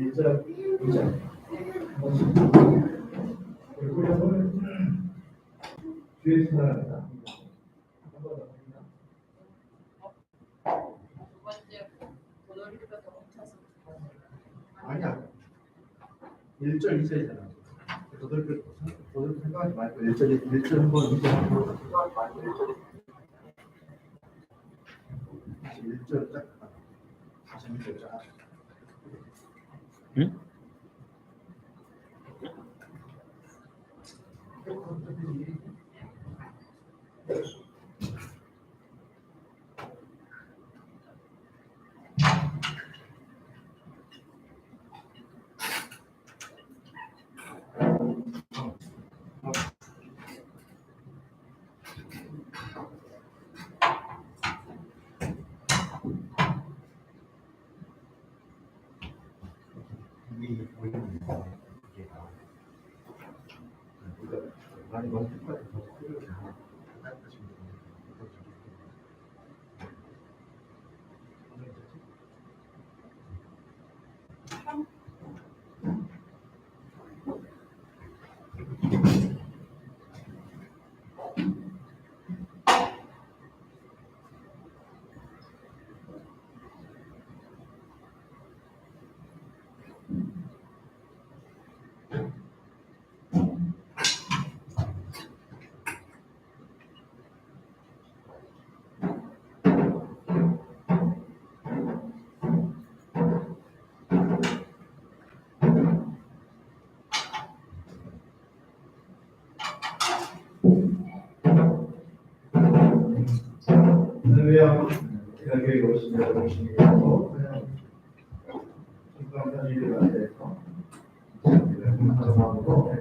1절, 2절. 얼굴형을 주에서 살아갑니다. 한번 더. 두 번째 도돌이가 더 뭉쳐서. 아니야. 1절, 2절이잖아. 도돌이 생각하지 말고 1절 한번 2절 한번 생각하지 말고 1절 딱. 다시 2절 쫙. 응? 이 보이는 이게 많이 너무 끝까지 더 소리를 닦으시면 할렐루야. 대학교에 오신 여러분이고 그냥 중간까지 일을 안 돼서 감사하고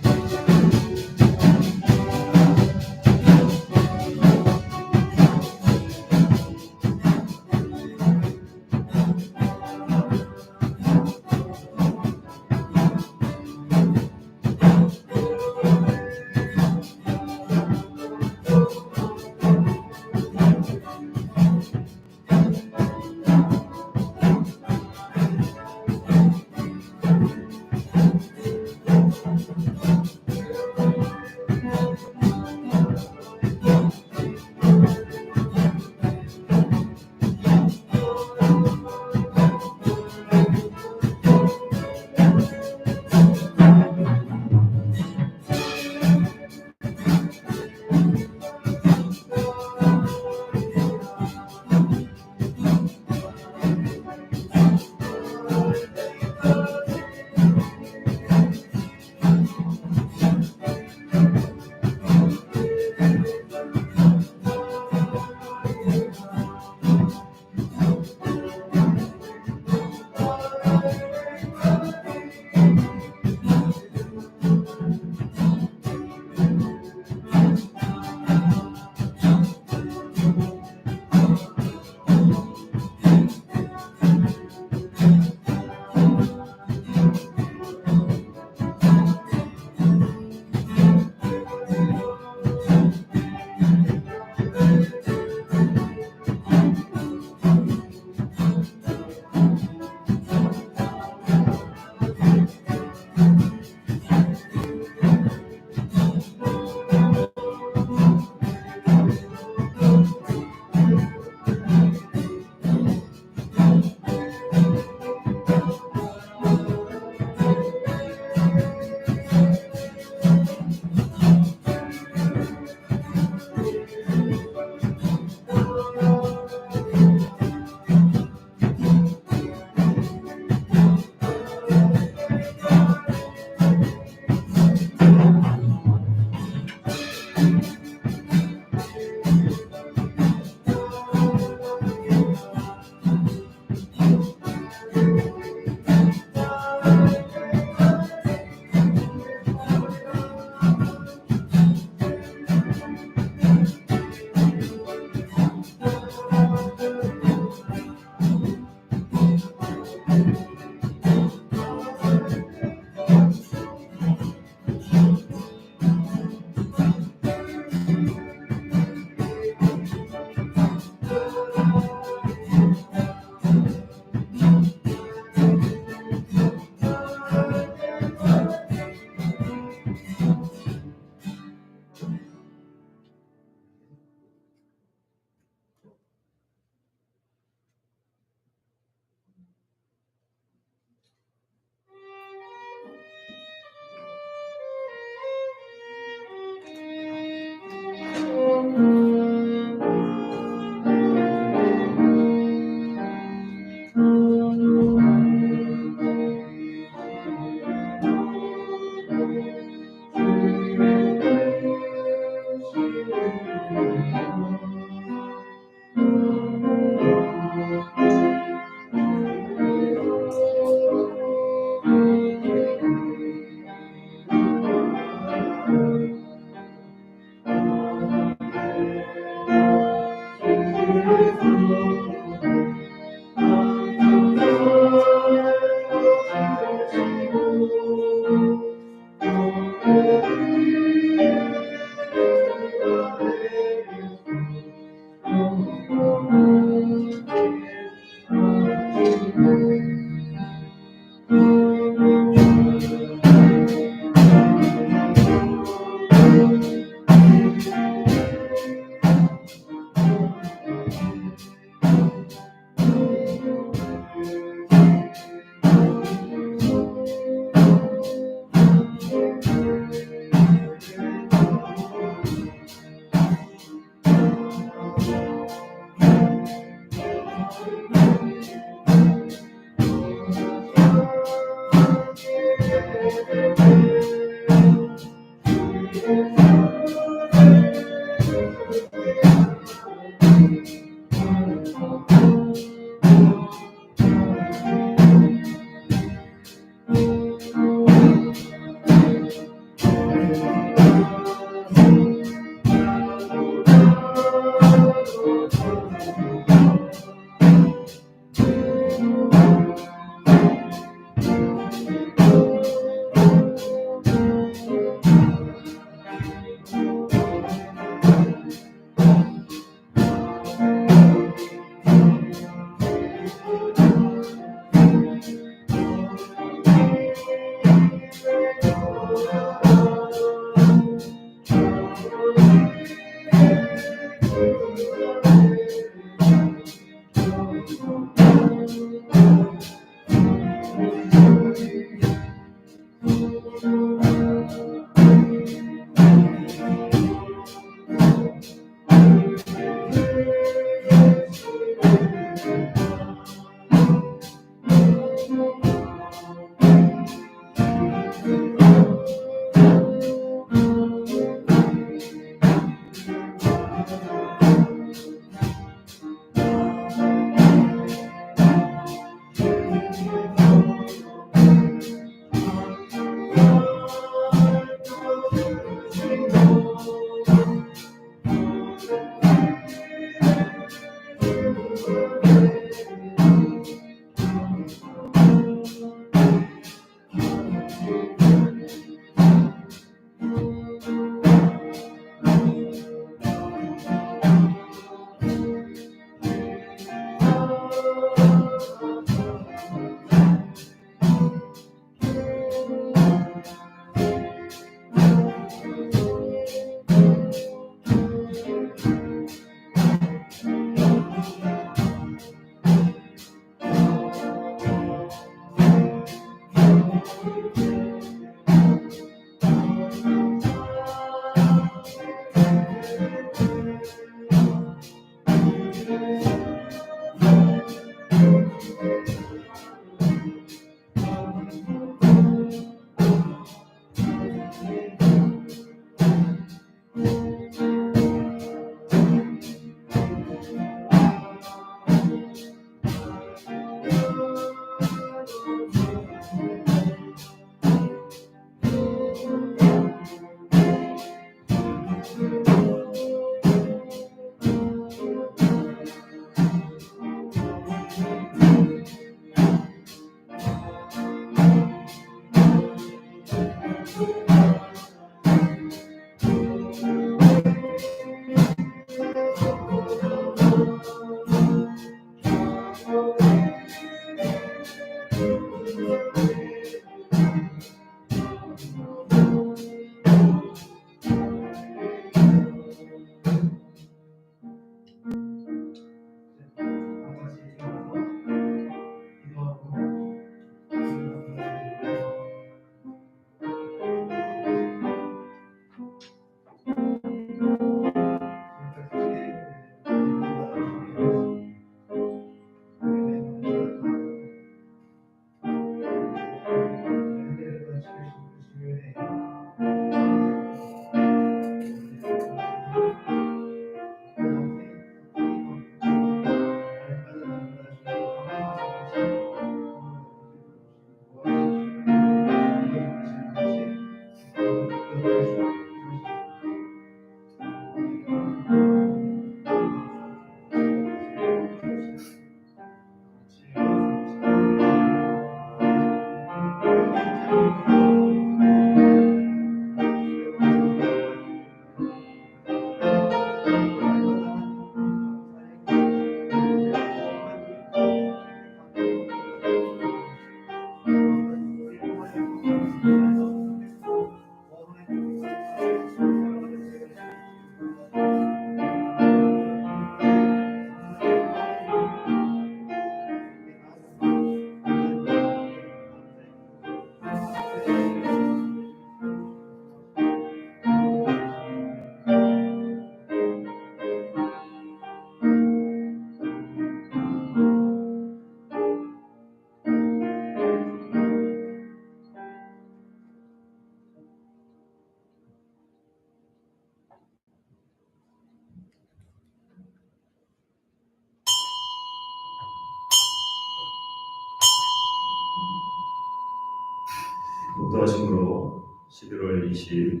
독도하심으로 11월 20일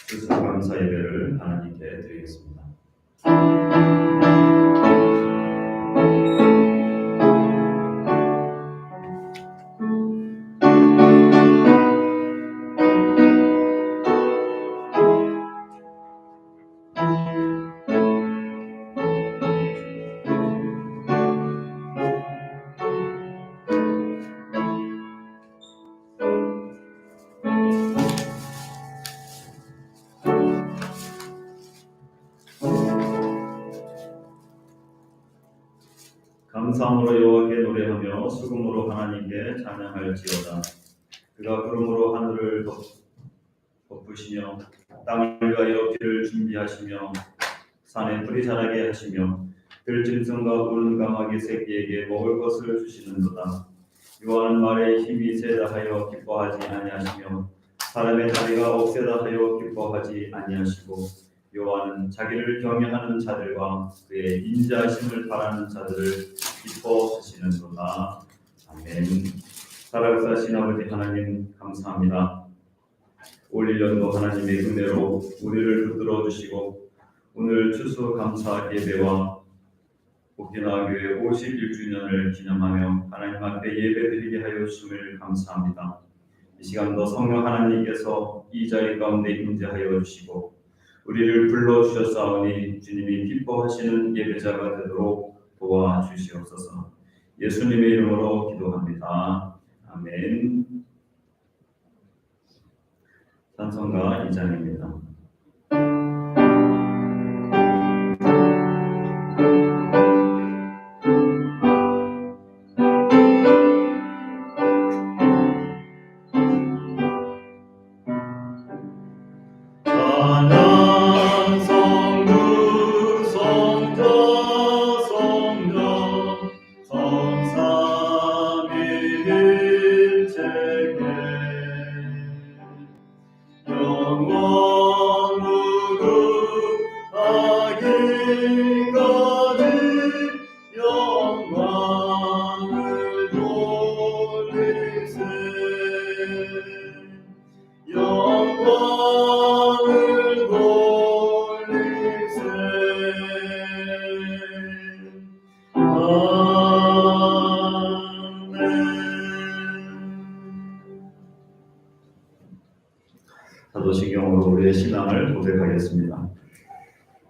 추수감사 예배를 하나님께 드리겠습니다. 감사함으로 여호와께 노래하며 수금으로 하나님께 찬양할지어다. 그가 구름으로 하늘을 덮으시며 땅을 위하여 길을 준비하시며 산에 풀이 자라게 하시며 들짐승과 우는 까마귀 새끼에게 먹을 것을 주시는도다. 여호와는 말에 힘이 세다 하여 기뻐하지 아니하시며 사람의 다리가 억세다 하여 기뻐하지 아니하시고 여호와는 자기를 경외하는 자들과 그의 인자하심을 바라는 자들을 기뻐하시는도다. 아멘. 살아계신 아버지 하나님 감사합니다. 올 1년도 하나님의 은혜로 우리를 붙들어 주시고 오늘 추수감사 예배와 복진화교회 51주년을 기념하며 하나님 앞에 예배드리게 하여 주심을 감사합니다. 이 시간도 성령 하나님께서 이 자리 가운데 임재하여 주시고 우리를 불러주셨사오니 주님이 기뻐하시는 예배자가 되도록 도와주시옵소서. 예수님의 이름으로 기도합니다. 아멘. 찬송가 2장입니다. 사도신경으로 우리의 신앙을 고백하겠습니다.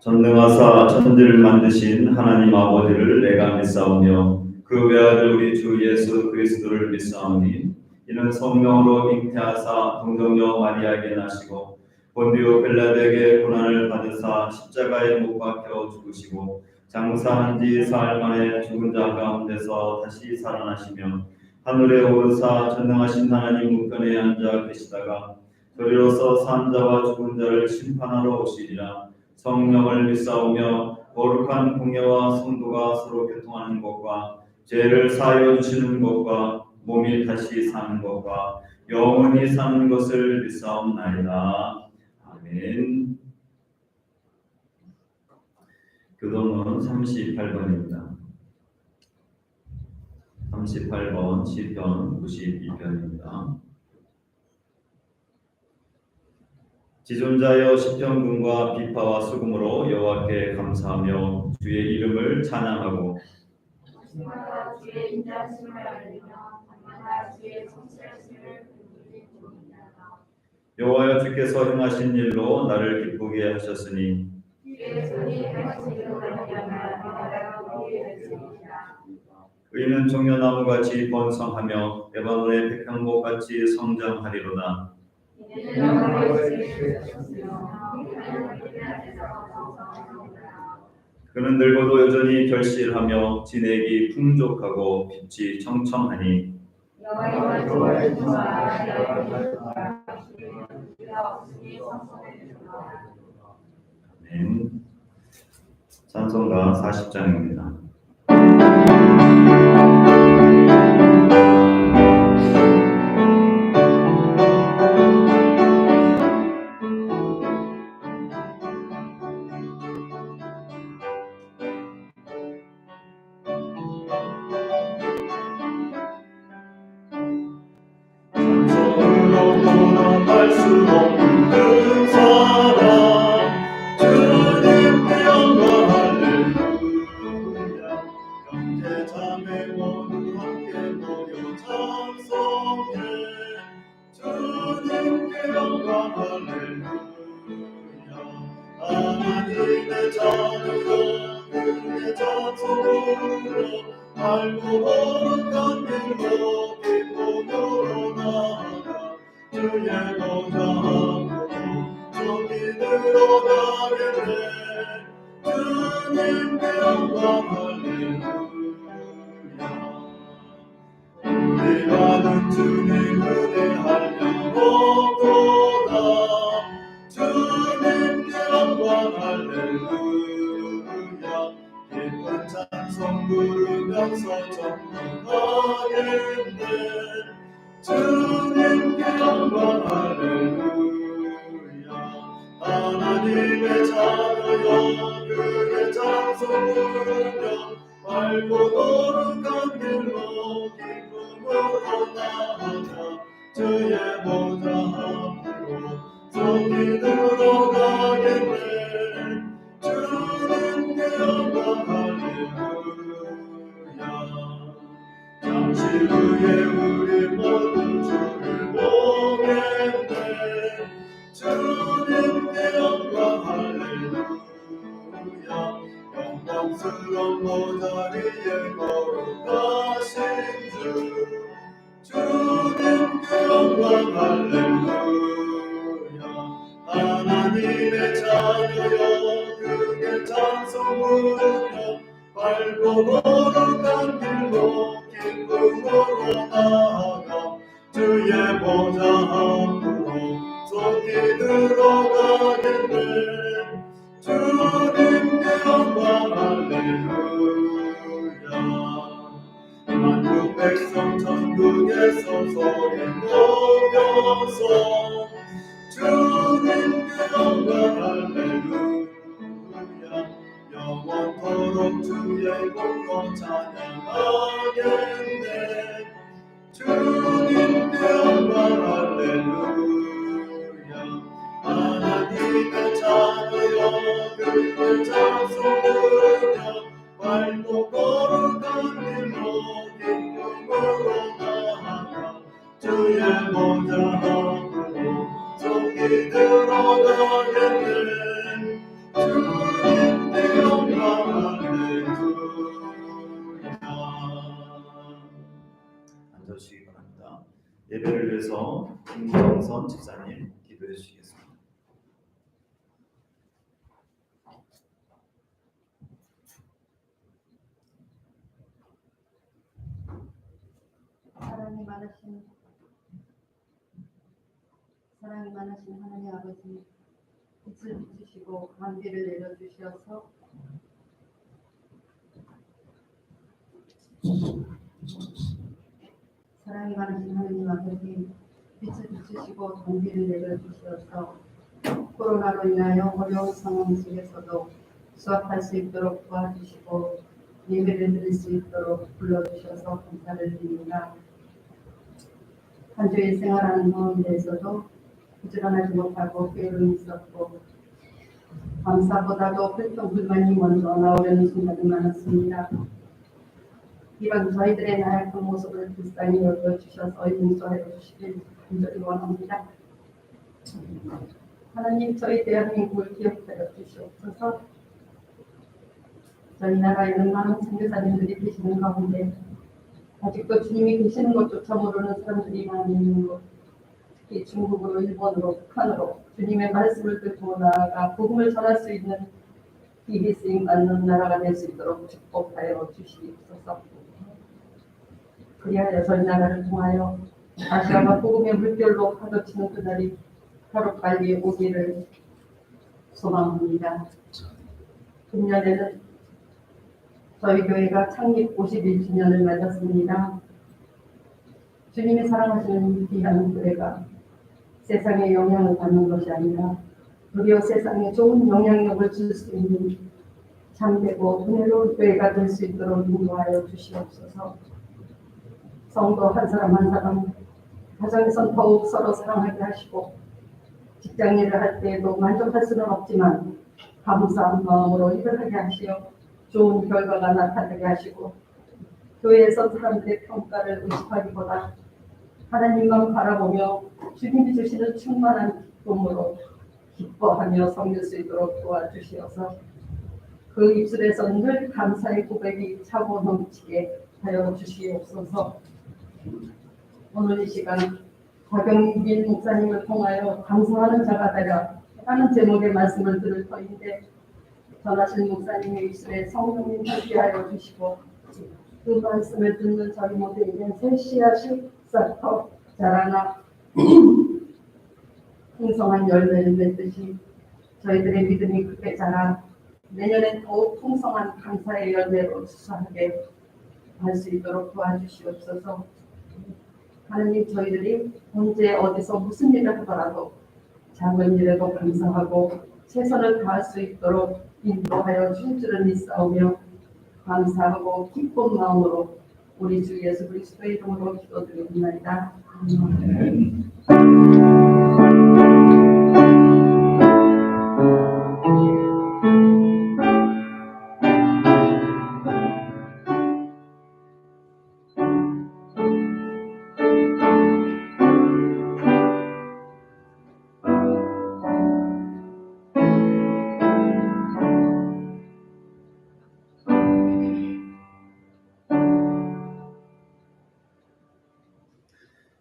전능하사 천지를 만드신 하나님 아버지를 내가 믿사오며 그 외아들 우리 주 예수 그리스도를 믿사오니 이는 성령으로 잉태하사 동정녀 마리아에게 나시고 본디오 빌라도에게 고난을 받으사 십자가에 못 박혀 죽으시고 장사한 지 사흘 만에 죽은 자 가운데서 다시 살아나시며 하늘에 오르사 전능하신 하나님 우편에 앉아 계시다가 저리로서 산 자와 죽은 자를 심판하러 오시리라. 성령을 믿사오며 거룩한 공예와 성도가 서로 교통하는 것과 죄를 사하여 주시는 것과 몸이 다시 사는 것과 영원히 사는 것을 믿사옵나이다. 아멘. 교동은 38번입니다. 38번 시편 92편입니다. 지존자여 시편군과 비파와 수금으로 여호와께 감사하며 주의 이름을 찬양하고 주의 인자하심을 알리며 밤마다 주의 성실하심을 부르짖습니다. 여호와여 주께서 행하신 일로 나를 기쁘게 하셨으니 주의 손이 행하신 일로 말미암아 우리의 백성이다. 의인은 종려나무같이 번성하며 레바논의 백향목같이 성장하리로다. 그는 늙어도 여전히 결실하며 진액이 풍족하고 빛이 청청하니 아멘. 찬송가 40장입니다. 자매 모두 함께 모여 찬송해 주님께 영광 할렐루야. 하나님의 자녀여 그의 찬송으로 알고 거룩한 길로 기쁨으로 나아가 주의 보좌 앞으로 속이 들어가겠네. 주님께 영광 할렐루야. 우리가는 주님 은혜하려 없도다. 주님께 영광 할렐루야. 기쁜 찬송 부르면서 전도하겠네. 주님께 영광 할렐루야. 하나님의 자녀여 그의 찬송 부르며 밝고 거룩한 길로 기쁨으로 나아가 주의 보좌 앞으로 속히 들어가겠네. 주님께 영광 할렐루야. 잠시 후에 우리 모두 주를 보겠네. 주님께 영광 할렐루야. 영광스러운 보좌리에 거룩하신 주님께 영광 할렐루야. 하나님의 자녀여 그의 찬송 부르며 밝고 거룩한 길로 기쁨으로 나아가 주의 보좌 앞으로 속히 들어가겠네. 주님께 영광 할렐루야. 만국 백성 천국에서 소리 높여서 주님께 영광 할렐루야. 영원토록 주의 공로 찬양하겠네. 주님께 영광 할렐루야. 하나님의 자녀여 그의 찬송 부르며 밝고 거룩한 길로 기쁨으로 나아가 주의 보좌 앞으로 속히 들어가겠네. 주님께 영광 할렐루야. 앉아주시기 바랍니다. 예배를 위해서 김정선 집사님 기도해 주시겠습니다. 사랑이 많으신 하나님 아버지, 빛을 비추시고 만비를 내려주셔서 사랑이 많으신 하나님 아버지, 빛을 비추시고 단비를 내려주셔서 코로나로 인하여 어려운 상황 속에서도 수업할 수 있도록 도와주시고 예배를 드릴 수 있도록 불러주셔서 감사를 드립니다. 한 주일 생활하는 가운데에서도 부지런하지 못하고 게으름이 있었고 감사보다도 불평 불만이 먼저 나오려는 순간이 많았습니다. 이런 저희들의 나약한 모습을 불쌍히 여겨주셔서 용서해 주시길 간절히 원합니다. 하나님, 저희 대한민국을 기억하여 주시옵소서. 저희 나라에는 많은 선교사님들이 계시는 가운데 아직도 주님이 계시는 것조차 모르는 사람들이 많이 있는 것, 특히 중국으로, 일본으로, 북한으로 주님의 말씀을 듣고 나아가 복음을 전할 수 있는 비비 쓰임 받는 나라가 될 수 있도록 축복하여 주시옵소서. 그리하여 저희 나라를 통하여 아시아가 복음의 물결로 가득치는 그날이 하루빨리 오기를 소망합니다. 금년에는 저희 교회가 창립 51주년을 맞았습니다. 주님이 사랑하시는 귀한 교회가 세상에 영향을 받는 것이 아니라 무려 세상에 좋은 영향력을 줄 수 있는 참되고 은혜로운 교회가 될 수 있도록 인도하여 주시옵소서. 성도 한 사람 한 사람 가정에선 더욱 서로 사랑하게 하시고 직장 일을 할 때에도 만족할 수는 없지만 감사한 마음으로 일을 하게 하시어 좋은 결과가 나타나게 하시고 교회에서 사람들의 평가를 의식하기보다 하나님만 바라보며 주님이 주시는 충만한 기쁨으로 기뻐하며 섬길 수 있도록 도와주시어서 그 입술에서 늘 감사의 고백이 차고 넘치게 하여 주시옵소서. 오늘 이 시간 박영민 목사님을 통하여 감사하는 자가 되라 하는 제목의 말씀을 들을 터인데 전하신 목사님의 입술에 성령님 함께하여 주시고 그 말씀을 듣는 저희 모두에게 새 씨앗이 싹터 자라나 풍성한 열매를 맺듯이 저희들의 믿음이 크게 자라 내년엔 더욱 풍성한 감사의 열매로 수사하게 할 수 있도록 도와주시옵소서. 하느님, 저희들이 언제 어디서 무슨 일을 하더라도 작은 일에도 감사하고 최선을 다할 수 있도록 인도하여 주실 줄을 믿사오며 감사하고 기쁜 마음으로 우리 주 예수 그리스도의 이름으로 기도드립니다. 아멘.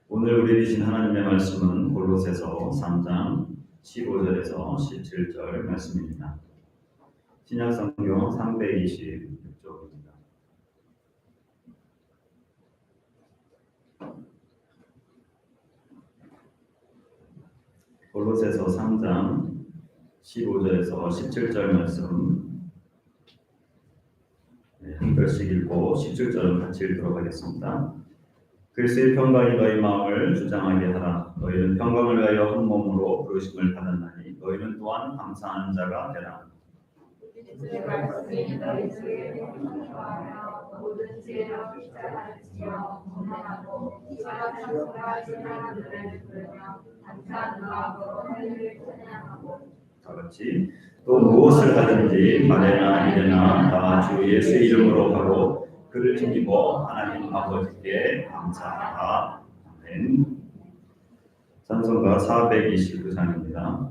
오늘 우리 주신 하나님의 말씀은 골로새서 3장 15절에서 17절 말씀입니다. 신약성경 326쪽입니다. 골로새서 3장 15절에서 17절 말씀 한 절씩 읽고 17절은 같이 읽도록 하겠습니다. 그리스도의 평강이 너희 마음을 주장하게 하라. 너희는 평강을 위하여 한 몸으로 부르심을 받았나니 너희는 또한 감사하는 자가 되라. 주의 말씀이 너희 주에 행하여 모든 지혜로 입장하지며 건강하고 이와 찬송과 신앙들을 부르며 감사한 마음으로 하나님을 찬양하고 다 같이 또 무엇을 하든지 말에나 이래나 다 주 예수 이름으로 하고 그를 힘입어 하나님 아버지께 감사하라. 아멘. 찬송가 429장입니다.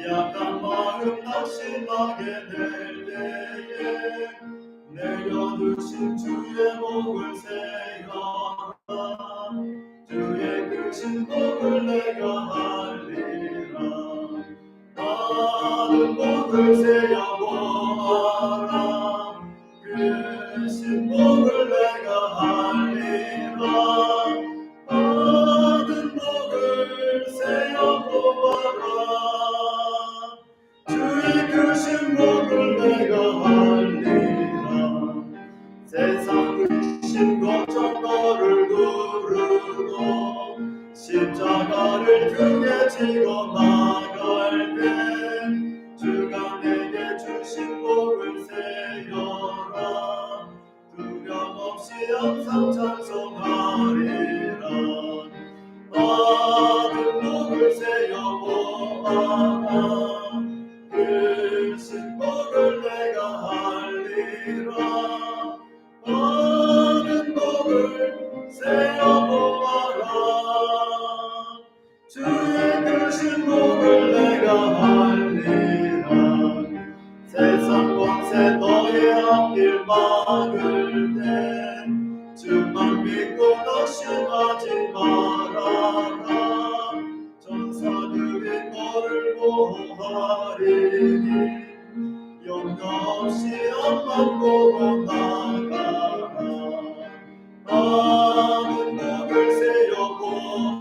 약한 마음 낙심하게 될 때에 내려두신 주의 목을 세여라. 주의 크신 복을 내가 알리라. 많은 복을 세어보아라. 크신 복을 내가 알리라. 많은 복을 세어보아라. 주의 크신 복을 내가 알리라. 세상 크신 걱정 너를 두르고 십자가를 크게 지고 나갈 때 주가 내게 주신 복을 세여라. 두려움 없이 항상 찬송하리라. 많은 복을 세어보아라. 크신 복을 내가 알리라. 많은 복을 세어보아라. 주의 크신 복을 내가 알리라. 세상 권세 너의 앞길 막을 때 주만 믿고 낙심하지 말아라. 전사들이 너를 보호하리니 염려 없이 앞만 보고 나가라. 많은 복을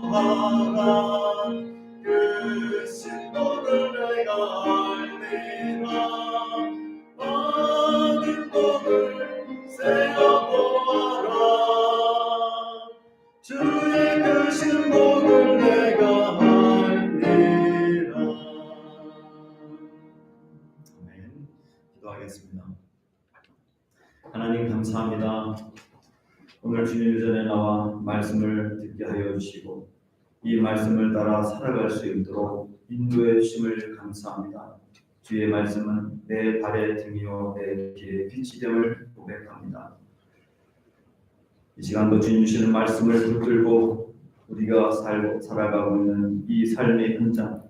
세어보아라. 크신 복을 내가 알리라. 많은 복을 세어보아라. 주의 크신 복을 내가 알리라. 하나님 감사합니다. 오늘 주님 유전에 나와 말씀을 듣게 하여 주시고 이 말씀을 따라 살아갈 수 있도록 인도해 주심을 감사합니다. 주의 말씀은 내 발의 등이요 내 길의 빛이 됨을 고백합니다. 이 시간도 주님 주시는 말씀을 붙들고 우리가 살아가고 있는 이 삶의 현장,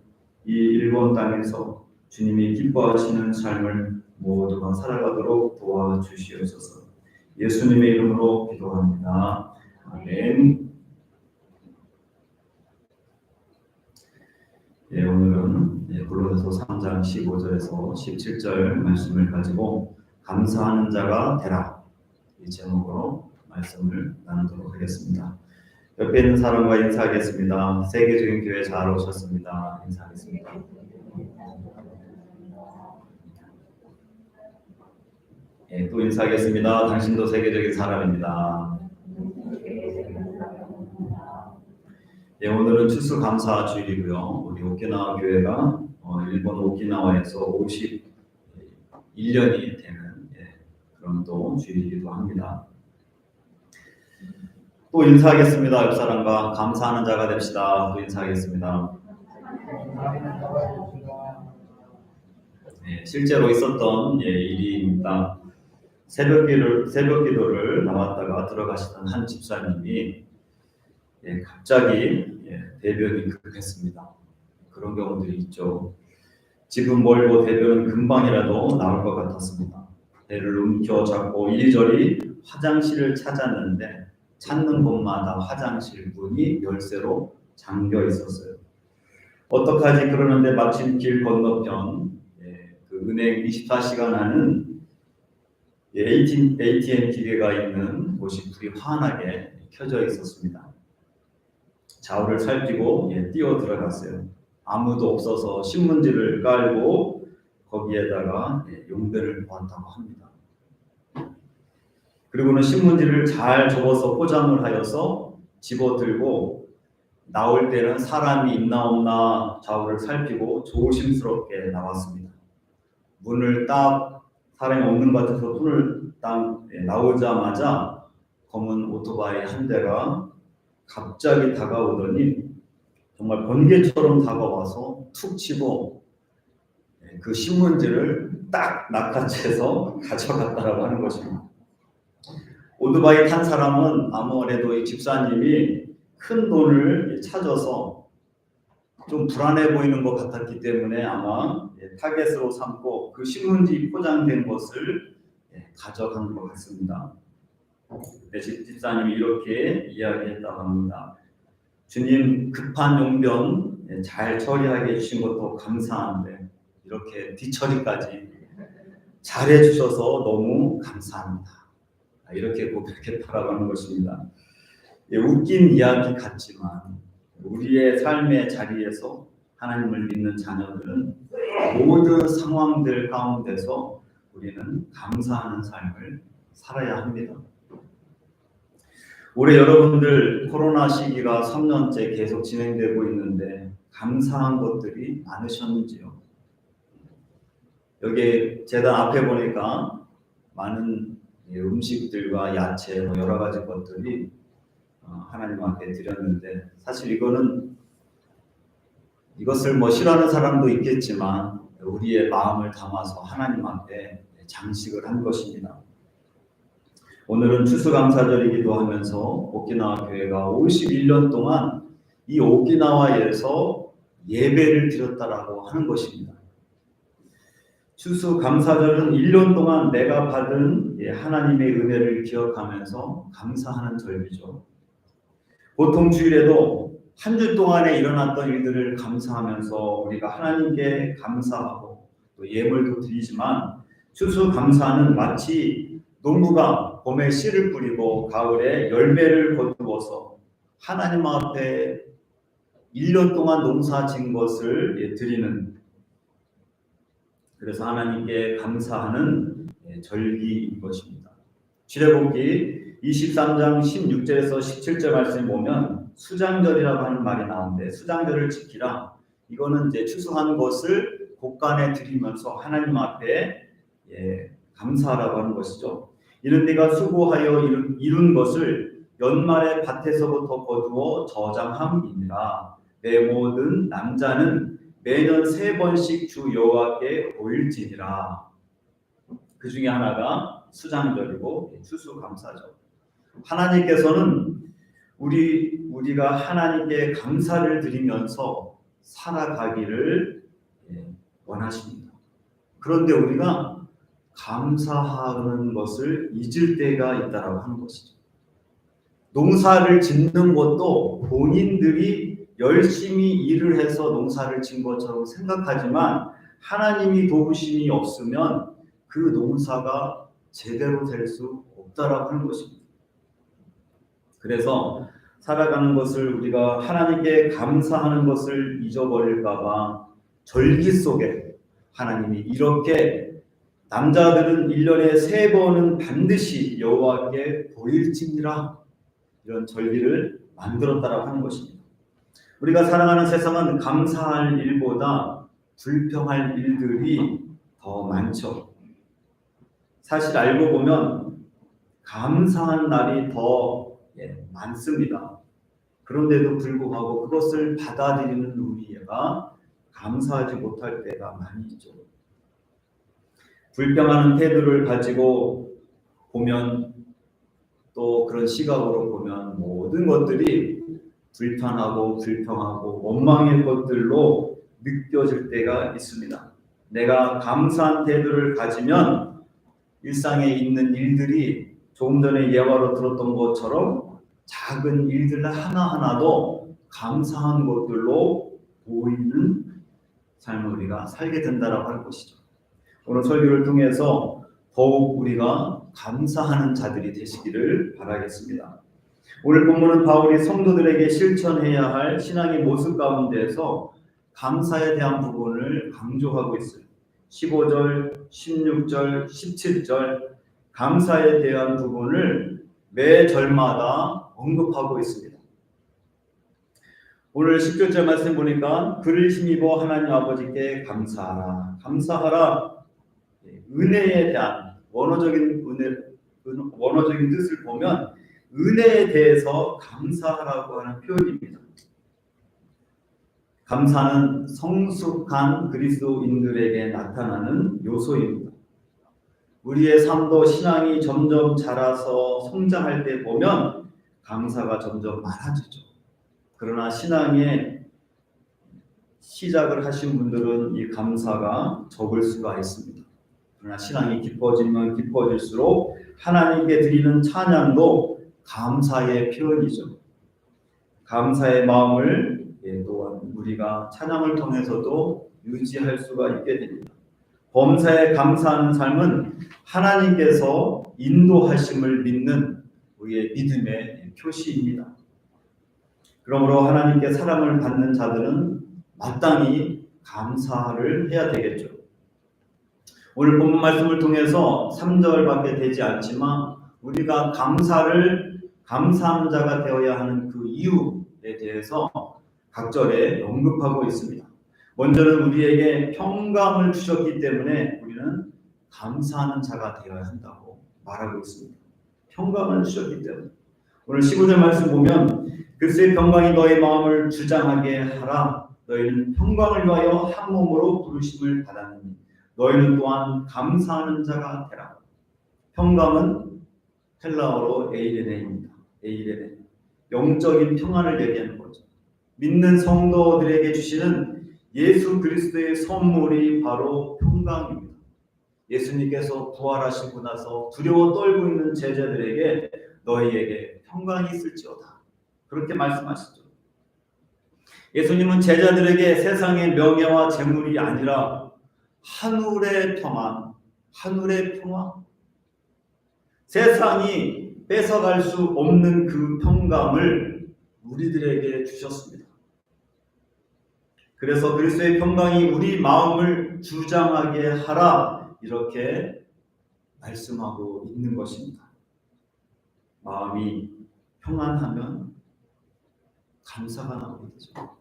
이 일본 땅에서 주님이 기뻐하시는 삶을 모두가 살아가도록 도와주시옵소서. 예수님의 이름으로 기도합니다. 아멘. 오늘은 골로새서 3장 15절에서 17절 말씀을 가지고 감사하는 자가 되라 이 제목으로 말씀을 나누도록 하겠습니다. 옆에 있는 사람과 인사하겠습니다. 세계적인 교회 잘 오셨습니다. 인사하겠습니다. 또 인사하겠습니다. 당신도 세계적인 사람입니다. 오늘은 추수감사 주일이고요. 우리 오키나와 교회가 일본 오키나와에서 51년이 되는 그런 또 주일이기도 합니다. 또 인사하겠습니다. 옆 사람과 감사하는 자가 됩시다. 또 인사하겠습니다. 실제로 있었던 일입니다. 새벽 기도를 나왔다가 들어가시던 한 집사님이 갑자기 대변이 급했습니다. 그런 경우들이 있죠. 집은 멀고 대변은 금방이라도 나올 것 같았습니다. 배를 움켜잡고 이리저리 화장실을 찾았는데 찾는 곳마다 화장실 문이 열쇠로 잠겨 있었어요. 어떡하지 그러는데 마침 길 건너편 그 은행 24시간 하는 ATM 기계가 있는 곳이 불이 환하게 켜져 있었습니다. 좌우를 살피고 뛰어 들어갔어요. 아무도 없어서 신문지를 깔고 거기에다가 용변을 보았다고 합니다. 그리고는 신문지를 잘 접어서 포장을 하여서 집어들고 나올 때는 사람이 있나 없나 좌우를 살피고 조심스럽게 나왔습니다. 문을 딱 사람이 없는 것 같아서 문을 딱 나오자마자 검은 오토바이 한 대가 갑자기 다가오더니 정말 번개처럼 다가와서 툭 치고 그 신문지를 딱 낚아채서 가져갔다라고 하는 것입니다. 오토바이 탄 사람은 아무래도 이 집사님이 큰 돈을 찾아서 좀 불안해 보이는 것 같았기 때문에 아마 타겟으로 삼고 그 신문지 포장된 것을 가져간 것 같습니다. 집사님이 이렇게 이야기했다고 합니다. 주님 급한 용변 잘 처리하게 해주신 것도 감사한데 이렇게 뒤처리까지 잘해 주셔서 너무 감사합니다. 이렇게 고백했다라고 하는 것입니다. 웃긴 이야기 같지만 우리의 삶의 자리에서 하나님을 믿는 자녀들은 모든 상황들 가운데서 우리는 감사하는 삶을 살아야 합니다. 올해 여러분들 코로나 시기가 3년째 계속 진행되고 있는데 감사한 것들이 많으셨는지요? 여기 제단 앞에 보니까 많은 음식들과 야채 여러 가지 것들이 하나님 앞에 드렸는데 사실 이것을 싫어하는 사람도 있겠지만 우리의 마음을 담아서 하나님 앞에 장식을 한 것입니다. 오늘은 추수감사절이기도 하면서 오키나와 교회가 51년 동안 이 오키나와에서 예배를 드렸다라고 하는 것입니다. 추수감사절은 1년 동안 내가 받은 하나님의 은혜를 기억하면서 감사하는 절기죠. 보통 주일에도 한 주 동안에 일어났던 일들을 감사하면서 우리가 하나님께 감사하고 또 예물도 드리지만 추수감사는 마치 농부가 봄에 씨를 뿌리고 가을에 열매를 거두어서 하나님 앞에 1년 동안 농사 진 것을 드리는, 그래서 하나님께 감사하는 절기인 것입니다. 출애굽기 23장 16절에서 17절 말씀을 보면 수장절이라고 하는 말이 나오는데 수장절을 지키라. 이거는 이제 추수한 것을 곳간에 드리면서 하나님 앞에 감사하라고 하는 것이죠. 이는 네가 수고하여 이룬 것을 연말에 밭에서부터 거두어 저장함이니라. 내 모든 남자는 매년 3번씩 주 여호와께 보일지니라. 그 중에 하나가 수장절이고 추수감사절. 하나님께서는 우리가 하나님께 감사를 드리면서 살아가기를 원하십니다. 그런데 우리가 감사하는 것을 잊을 때가 있다라고 하는 것이죠. 농사를 짓는 것도 본인들이 열심히 일을 해서 농사를 진 것처럼 생각하지만 하나님이 도우심이 없으면 그 농사가 제대로 될 수 없다라고 하는 것입니다. 그래서 살아가는 것을 우리가 하나님께 감사하는 것을 잊어버릴까봐 절기 속에 하나님이 이렇게 남자들은 1년에 3번은 반드시 여호와께 보일지니라 이런 절기를 만들었다라고 하는 것입니다. 우리가 살아가는 세상은 감사할 일보다 불평할 일들이 더 많죠. 사실 알고 보면 감사한 날이 더 많습니다. 그런데도 불구하고 그것을 받아들이는 우리가 감사하지 못할 때가 많이 있죠. 불평하는 태도를 가지고 보면 또 그런 시각으로 보면 모든 것들이 불편하고 불평하고 원망의 것들로 느껴질 때가 있습니다. 내가 감사한 태도를 가지면 일상에 있는 일들이 조금 전에 예화로 들었던 것처럼 작은 일들 하나하나도 감사한 것들로 보이는 삶을 우리가 살게 된다라고 하는 것이죠. 오늘 설교를 통해서 더욱 우리가 감사하는 자들이 되시기를 바라겠습니다. 오늘 본문은 바울이 성도들에게 실천해야 할 신앙의 모습 가운데에서 감사에 대한 부분을 강조하고 있어요. 15절, 16절, 17절 감사에 대한 부분을 매 절마다 언급하고 있습니다. 오늘 19절 말씀 보니까 그를 힘입어 하나님 아버지께 감사하라. 감사하라. 은혜에 대한 원어적인 뜻을 보면 은혜에 대해서 감사하라고 하는 표현입니다. 감사는 성숙한 그리스도인들에게 나타나는 요소입니다. 우리의 삶도 신앙이 점점 자라서 성장할 때 보면 감사가 점점 많아지죠. 그러나 신앙의 시작을 하신 분들은 이 감사가 적을 수가 있습니다. 그러나 신앙이 깊어지면 깊어질수록 하나님께 드리는 찬양도 감사의 표현이죠. 감사의 마음을 또한 우리가 찬양을 통해서도 유지할 수가 있게 됩니다. 범사에 감사하는 삶은 하나님께서 인도하심을 믿는 우리의 믿음의 표시입니다. 그러므로 하나님께 사랑을 받는 자들은 마땅히 감사를 해야 되겠죠. 오늘 본문 말씀을 통해서 3절밖에 되지 않지만 우리가 감사하는 자가 되어야 하는 그 이유에 대해서 각절에 언급하고 있습니다. 먼저는 우리에게 평강을 주셨기 때문에 우리는 감사하는 자가 되어야 한다고 말하고 있습니다. 평강을 주셨기 때문에. 오늘 15절 말씀 보면 글쎄 평강이 너의 마음을 주장하게 하라. 너희는 평강을 위하여 한 몸으로 부르심을 받았느니 너희는 또한 감사하는 자가 되라. 평강은 헬라어로 에이레네입니다. 에이레네. 영적인 평안을 얘기하는 거죠. 믿는 성도들에게 주시는 예수 그리스도의 선물이 바로 평강입니다. 예수님께서 부활하시고 나서 두려워 떨고 있는 제자들에게 너희에게 평강이 있을지어다. 그렇게 말씀하시죠. 예수님은 제자들에게 세상의 명예와 재물이 아니라 하늘의 평안, 하늘의 평화, 세상이 뺏어갈 수 없는 그 평강을 우리들에게 주셨습니다. 그래서 그리스도의 평강이 우리 마음을 주장하게 하라 이렇게 말씀하고 있는 것입니다. 마음이 평안하면 감사가 나오게 되죠.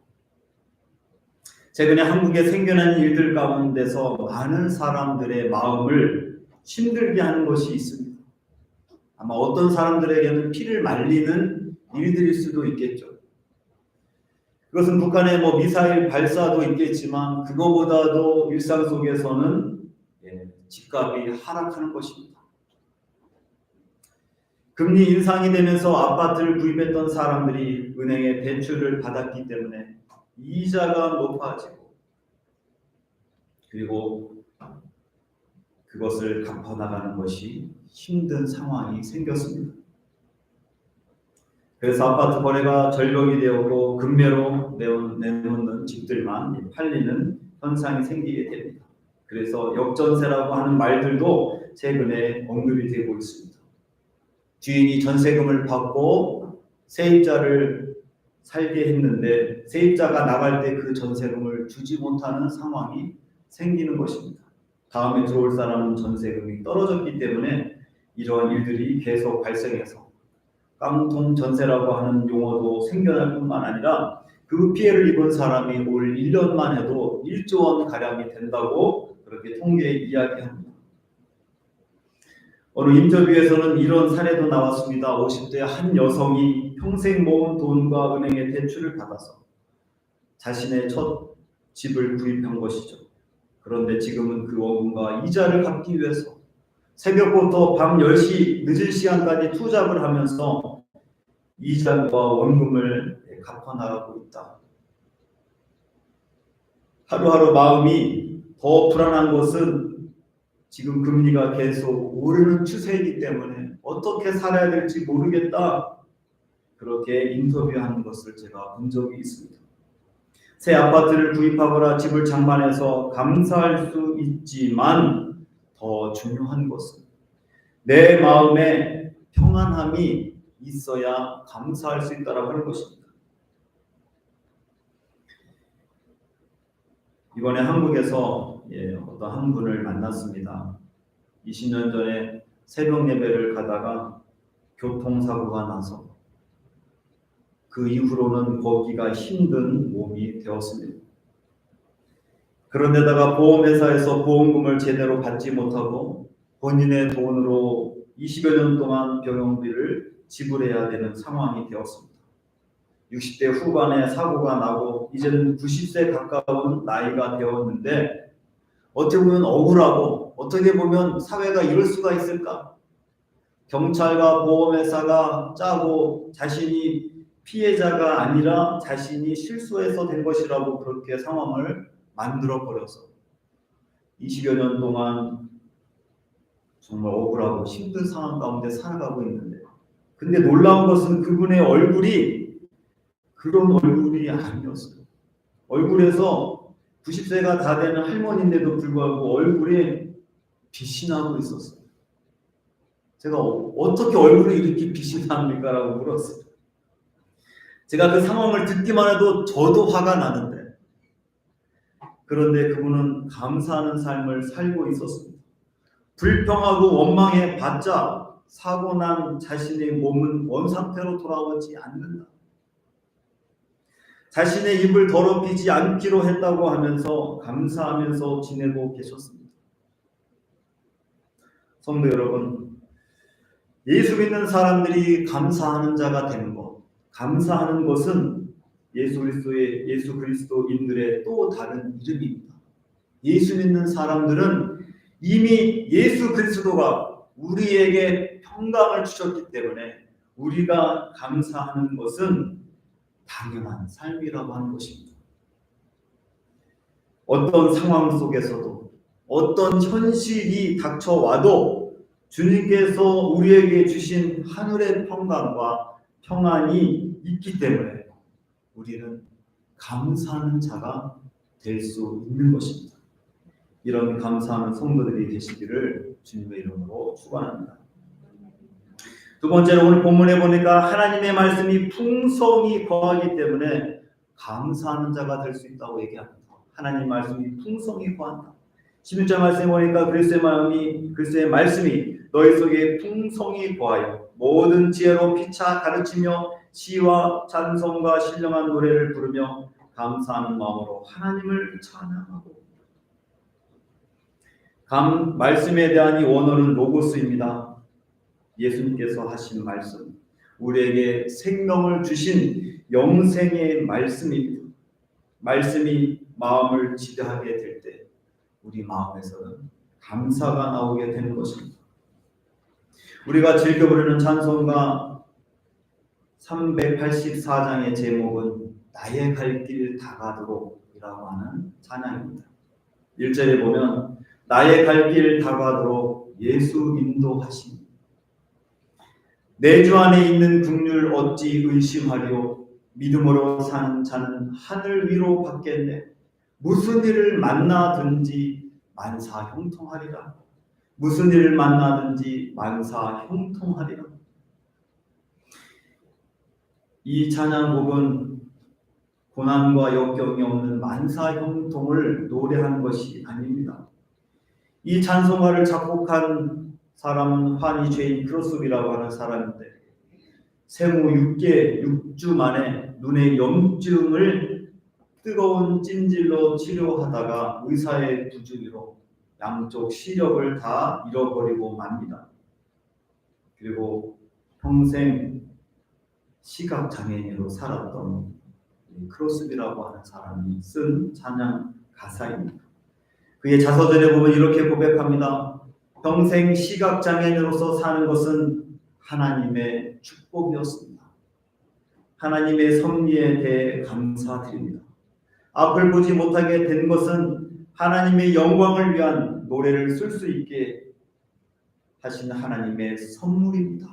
최근에 한국에 생겨난 일들 가운데서 많은 사람들의 마음을 힘들게 하는 것이 있습니다. 아마 어떤 사람들에게는 피를 말리는 일들일 수도 있겠죠. 그것은 북한의 미사일 발사도 있겠지만 그거보다도 일상 속에서는 집값이 하락하는 것입니다. 금리 인상이 되면서 아파트를 구입했던 사람들이 은행에 대출을 받았기 때문에 이자가 높아지고 그리고 그것을 갚아나가는 것이 힘든 상황이 생겼습니다. 그래서 아파트 거래가 절벽이 되었고 금매로 내놓는 집들만 팔리는 현상이 생기게 됩니다. 그래서 역전세라고 하는 말들도 최근에 언급이 되고 있습니다. 주인이 전세금을 받고 세입자를 살게 했는데 세입자가 나갈 때 그 전세금을 주지 못하는 상황이 생기는 것입니다. 다음에 들어올 사람은 전세금이 떨어졌기 때문에 이러한 일들이 계속 발생해서 깡통 전세라고 하는 용어도 생겨날 뿐만 아니라 그 피해를 입은 사람이 올 1년만 해도 1조 원 가량이 된다고 그렇게 통계에 이야기합니다. 어느 인터뷰에서는 이런 사례도 나왔습니다. 50대 한 여성이 평생 모은 돈과 은행의 대출을 받아서 자신의 첫 집을 구입한 것이죠. 그런데 지금은 그 원금과 이자를 갚기 위해서 새벽부터 밤 10시 늦은 시간까지 투잡을 하면서 이자와 원금을 갚아나가고 있다. 하루하루 마음이 더 불안한 것은 지금 금리가 계속 오르는 추세이기 때문에 어떻게 살아야 될지 모르겠다. 그렇게 인터뷰하는 것을 제가 본 적이 있습니다. 새 아파트를 구입하거나 집을 장만해서 감사할 수 있지만 더 중요한 것은 내 마음에 평안함이 있어야 감사할 수 있다라고 하는 것입니다. 이번에 한국에서 어떤 한 분을 만났습니다. 20년 전에 새벽 예배를 가다가 교통사고가 나서 그 이후로는 걷기가 힘든 몸이 되었습니다. 그런데다가 보험회사에서 보험금을 제대로 받지 못하고 본인의 돈으로 20여 년 동안 병원비를 지불해야 되는 상황이 되었습니다. 60대 후반에 사고가 나고 이제는 90세 가까운 나이가 되었는데 어떻게 보면 억울하고 어떻게 보면 사회가 이럴 수가 있을까? 경찰과 보험회사가 짜고 자신이 피해자가 아니라 자신이 실수해서 된 것이라고 그렇게 상황을 만들어버려서 20여 년 동안 정말 억울하고 힘든 상황 가운데 살아가고 있는데 근데 놀라운 것은 그분의 얼굴이 그런 얼굴이 아니었어요. 얼굴에서 90세가 다 되는 할머니인데도 불구하고 얼굴에 빛이 나고 있었어요. 제가 어떻게 얼굴에 이렇게 빛이 납니까? 라고 물었어요. 제가 그 상황을 듣기만 해도 저도 화가 나는데 그런데 그분은 감사하는 삶을 살고 있었습니다. 불평하고 원망해 봤자 사고 난 자신의 몸은 원상태로 돌아오지 않는다. 자신의 입을 더럽히지 않기로 했다고 하면서 감사하면서 지내고 계셨습니다. 성도 여러분, 예수 믿는 사람들이 감사하는 자가 되는 것, 감사하는 것은 예수 그리스도인들의 또 다른 이름입니다. 예수 믿는 사람들은 이미 예수 그리스도가 우리에게 평강을 주셨기 때문에 우리가 감사하는 것은 당연한 삶이라고 하는 것입니다. 어떤 상황 속에서도 어떤 현실이 닥쳐와도 주님께서 우리에게 주신 하늘의 평강과 평안이 있기 때문에 우리는 감사하는 자가 될 수 있는 것입니다. 이런 감사하는 성도들이 되시기를 주님의 이름으로 축원합니다. 두 번째로 오늘 본문에 보니까 하나님의 말씀이 풍성히 거하기 때문에 감사하는 자가 될 수 있다고 얘기합니다. 하나님 말씀이 풍성히 거한다. 16절 말씀에 보니까 그리스도의 말씀이 너희 속에 풍성히 거하여 모든 지혜로 피차 가르치며 시와 찬송과 신령한 노래를 부르며 감사하는 마음으로 하나님을 찬양하고. 말씀에 대한 이 원어는 로고스입니다. 예수님께서 하신 말씀, 우리에게 생명을 주신 영생의 말씀입니다. 말씀이 마음을 지배하게 될 때 우리 마음에서는 감사가 나오게 되는 것입니다. 우리가 즐겨 부르는 찬송가 384장의 제목은 나의 갈 길 다가도록이라고 하는 찬양입니다. 1절에 보면 나의 갈 길 다가도록 예수 인도하시니 내 주 안에 있는 긍휼 어찌 의심하리요 믿음으로 사는 자는 하늘 위로 받겠네 무슨 일을 만나든지 만사 형통하리라 무슨 일을 만나든지 만사 형통하리라. 이 찬양곡은 고난과 역경이 없는 만사 형통을 노래하는 것이 아닙니다. 이 찬송가를 작곡한 사람은 환희 죄인 크로스비라고 하는 사람인데 생후 6주 만에 눈의 염증을 뜨거운 찜질로 치료하다가 의사의 부주의로 양쪽 시력을 다 잃어버리고 맙니다. 그리고 평생 시각장애인으로 살았던 크로스비라고 하는 사람이 쓴 찬양 가사입니다. 그의 자서전에 보면 이렇게 고백합니다. 평생 시각장애인으로서 사는 것은 하나님의 축복이었습니다. 하나님의 섭리에 대해 감사드립니다. 앞을 보지 못하게 된 것은 하나님의 영광을 위한 노래를 쓸 수 있게 하신 하나님의 선물입니다.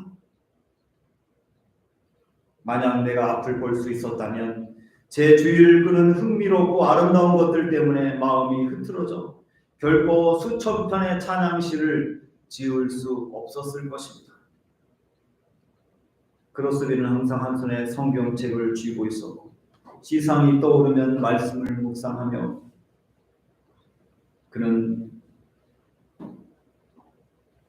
만약 내가 앞을 볼 수 있었다면 제 주위를 끄는 흥미롭고 아름다운 것들 때문에 마음이 흐트러져 결코 수천 편의 찬양시를 지을 수 없었을 것입니다. 크로스비는 항상 한 손에 성경책을 쥐고 있었고 시상이 떠오르면 말씀을 묵상하며 그는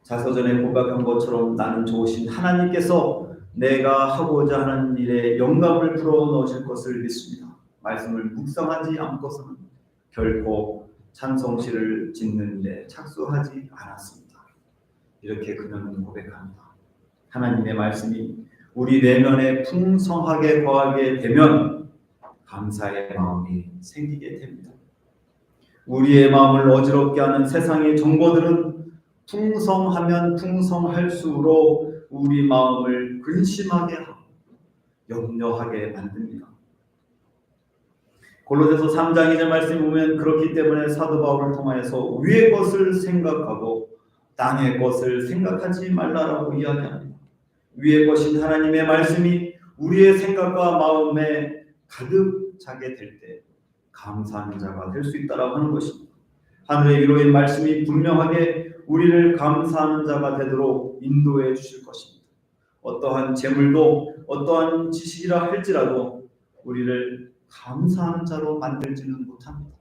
자서전에 고백한 것처럼 나는 좋으신 하나님께서 내가 하고자 하는 일에 영감을 불어넣으실 것을 믿습니다. 말씀을 묵상하지 않고서는 결코 찬송시를 짓는 데 착수하지 않았습니다. 이렇게 그는 고백합니다. 하나님의 말씀이 우리 내면에 풍성하게 거하게 되면 감사의 마음이 생기게 됩니다. 우리의 마음을 어지럽게 하는 세상의 정보들은 풍성하면 풍성할수록 우리 마음을 근심하게 하고 염려하게 만듭니다. 골로새서 3장 2절 말씀 보면 그렇기 때문에 사도 바울을 통하여서 위의 것을 생각하고 땅의 것을 생각하지 말라라고 이야기합니다. 위의 것인 하나님의 말씀이 우리의 생각과 마음에 가득 차게 될 때 감사하는 자가 될 수 있다라고 하는 것입니다. 하늘의 위로의 말씀이 분명하게 우리를 감사하는 자가 되도록 인도해 주실 것입니다. 어떠한 재물도 어떠한 지식이라 할지라도 우리를 감사하는 자로 만들지는 못합니다.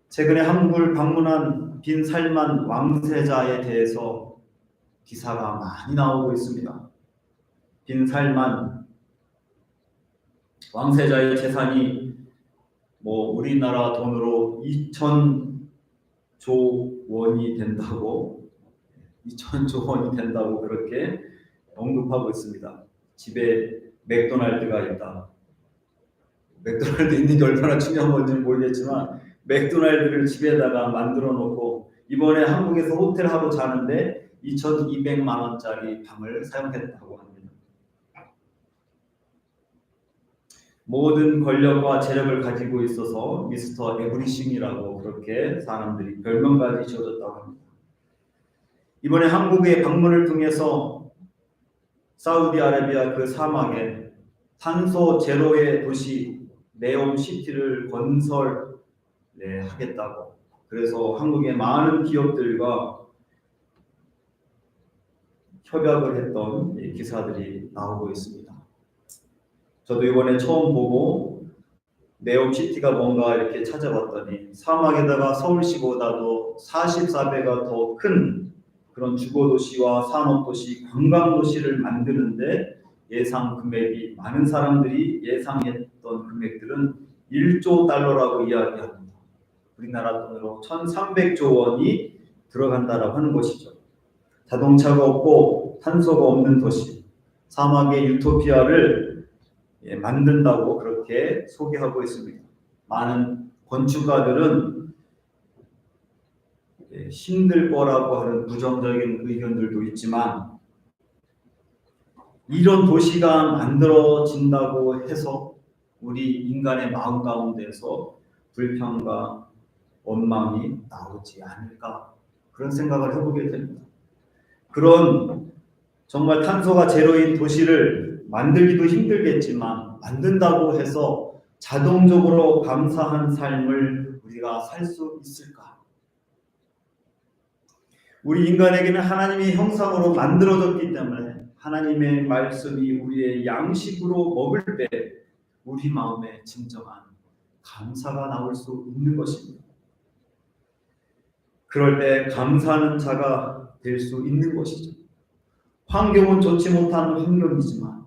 최근에 한국을 방문한 빈살만 왕세자에 대해서 기사가 많이 나오고 있습니다. 빈살만 왕세자의 재산이 우리나라 돈으로 2,000조 원이 된다고 2,000조 원이 된다고 그렇게 언급하고 있습니다. 집에 맥도날드가 있다. 맥도날드 있는 게 얼마나 중요한 건지 모르겠지만 맥도날드를 집에다가 만들어 놓고 이번에 한국에서 호텔 하루 자는데 2,200만 원짜리 방을 사용했다고 합니다. 모든 권력과 재력을 가지고 있어서 미스터 에브리싱이라고 그렇게 사람들이 별명까지 지어졌다고 합니다. 이번에 한국의 방문을 통해서 사우디아라비아 그 사막에 탄소 제로의 도시 네옴시티를 건설하겠다고 그래서 한국의 많은 기업들과 협약을 했던 기사들이 나오고 있습니다. 저도 이번에 처음 보고 네옴시티가 뭔가 이렇게 찾아봤더니 사막에다가 서울시보다도 44배가 더 큰 그런 주거도시와 산업도시, 관광도시를 만드는데 예상 금액이 많은 사람들이 예상했던 금액들은 1조 달러라고 이야기합니다. 우리나라 돈으로 1,300조 원이 들어간다라고 하는 것이죠. 자동차가 없고 탄소가 없는 도시, 사막의 유토피아를 만든다고 그렇게 소개하고 있습니다. 많은 건축가들은 힘들 거라고 하는 부정적인 의견들도 있지만 이런 도시가 만들어진다고 해서 우리 인간의 마음 가운데서 불평과 원망이 나오지 않을까, 그런 생각을 해보게 됩니다. 그런 정말 탄소가 제로인 도시를 만들기도 힘들겠지만 만든다고 해서 자동적으로 감사한 삶을 우리가 살 수 있을까? 우리 인간에게는 하나님의 형상으로 만들어졌기 때문에 하나님의 말씀이 우리의 양식으로 먹을 때 우리 마음에 진정한 감사가 나올 수 있는 것입니다. 그럴 때 감사하는 자가 될 수 있는 것이죠. 환경은 좋지 못한 환경이지만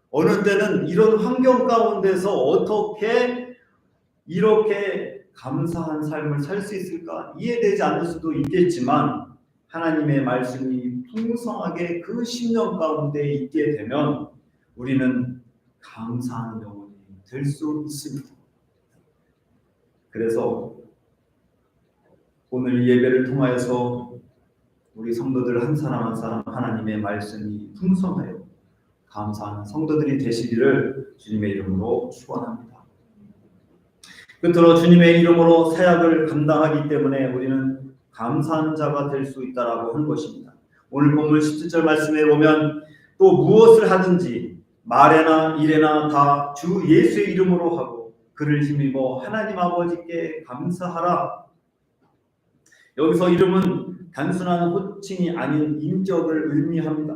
어느 때는 이런 환경 가운데서 어떻게 이렇게 감사한 삶을 살 수 있을까 이해되지 않을 수도 있겠지만 하나님의 말씀이 풍성하게 그 심령 가운데 있게 되면 우리는 감사하는 영혼이 될 수 있습니다. 그래서 오늘 이 예배를 통하여서 우리 성도들 한 사람 한 사람 하나님의 말씀이 풍성하여 감사하는 성도들이 되시기를 주님의 이름으로 축원합니다. 끝으로 주님의 이름으로 사역을 감당하기 때문에 우리는 감사하는 자가 될 수 있다라고 하는 것입니다. 오늘 본문 17절 말씀에 보면 또 무엇을 하든지 말에나 일에나 다 주 예수의 이름으로 하고 그를 힘입어 하나님 아버지께 감사하라. 여기서 이름은 단순한 호칭이 아닌 인격을 의미합니다.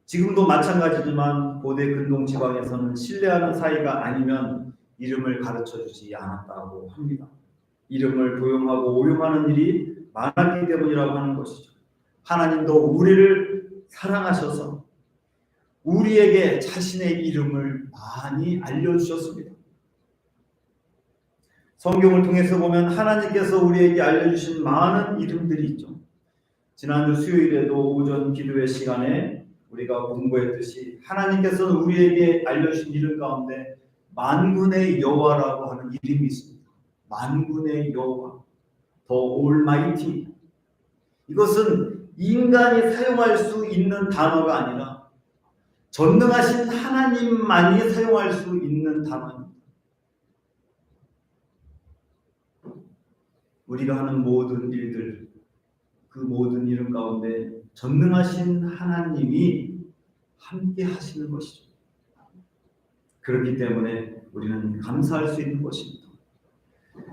지금도 마찬가지지만 고대 근동 지방에서는 신뢰하는 사이가 아니면 이름을 가르쳐주지 않았다고 합니다. 이름을 도용하고 오용하는 일이 많았기 때문이라고 하는 것이죠. 하나님도 우리를 사랑하셔서 우리에게 자신의 이름을 많이 알려주셨습니다. 성경을 통해서 보면 하나님께서 우리에게 알려주신 많은 이름들이 있죠. 지난주 수요일에도 오전 기도회 시간에 우리가 공부했듯이 하나님께서는 우리에게 알려주신 이름 가운데 만군의 여호와라고 하는 이름이 있습니다. 만군의 여호와, The Almighty. 이것은 인간이 사용할 수 있는 단어가 아니라 전능하신 하나님만이 사용할 수 있는 단어입니다. 우리가 하는 모든 일들, 그 모든 이름 가운데 전능하신 하나님이 함께 하시는 것이죠. 그렇기 때문에 우리는 감사할 수 있는 것입니다.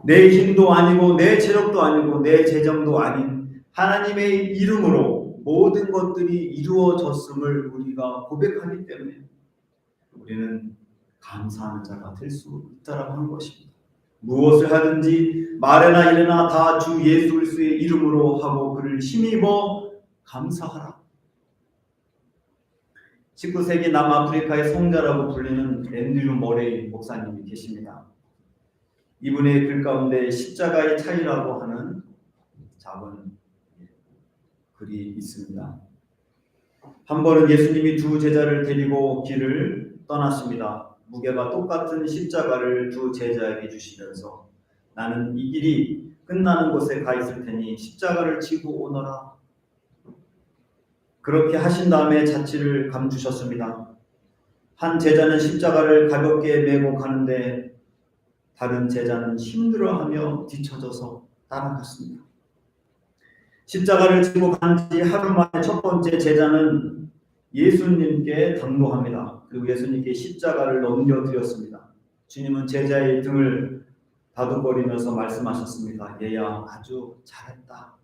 내 힘도 아니고 내 체력도 아니고 내 재정도 아닌 하나님의 이름으로 모든 것들이 이루어졌음을 우리가 고백하기 때문에 우리는 감사하는 자가 될 수 있다라고 하는 것입니다. 무엇을 하든지 말에나 일에나 다 주 예수 그리스도의 이름으로 하고 그를 힘입어 감사하라. 19세기 남아프리카의 성자라고 불리는 앤드류 머레이 목사님이 계십니다. 이분의 글 가운데 십자가의 차이라고 하는 작은 글이 있습니다. 한 번은 예수님이 두 제자를 데리고 길을 떠났습니다. 무게가 똑같은 십자가를 두 제자에게 주시면서 나는 이 길이 끝나는 곳에 가 있을 테니 십자가를 지고 오너라. 그렇게 하신 다음에 자취를 감주셨습니다. 한 제자는 십자가를 가볍게 메고 가는데 다른 제자는 힘들어하며 뒤처져서 따라갔습니다. 십자가를 지고 간 지 하루 만에 첫 번째 제자는 예수님께 당도합니다. 그리고 예수님께 십자가를 넘겨드렸습니다. 주님은 제자의 등을 다독거리면서 말씀하셨습니다. 얘야, 아주 잘했다.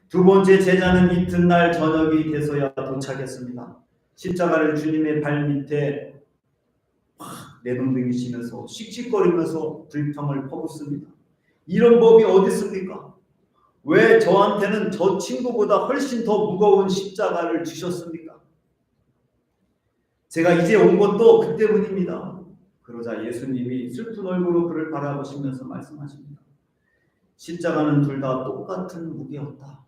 두 번째 제자는 이튿날 저녁이 돼서야 도착했습니다. 십자가를 주님의 발 밑에 막 내동댕이시면서 씩씩거리면서 불평을 퍼붓습니다. 이런 법이 어디 있습니까? 왜 저한테는 저 친구보다 훨씬 더 무거운 십자가를 주셨습니까? 제가 이제 온 것도 그 때문입니다. 그러자 예수님이 슬픈 얼굴로 그를 바라보시면서 말씀하십니다. 십자가는 둘 다 똑같은 무게였다.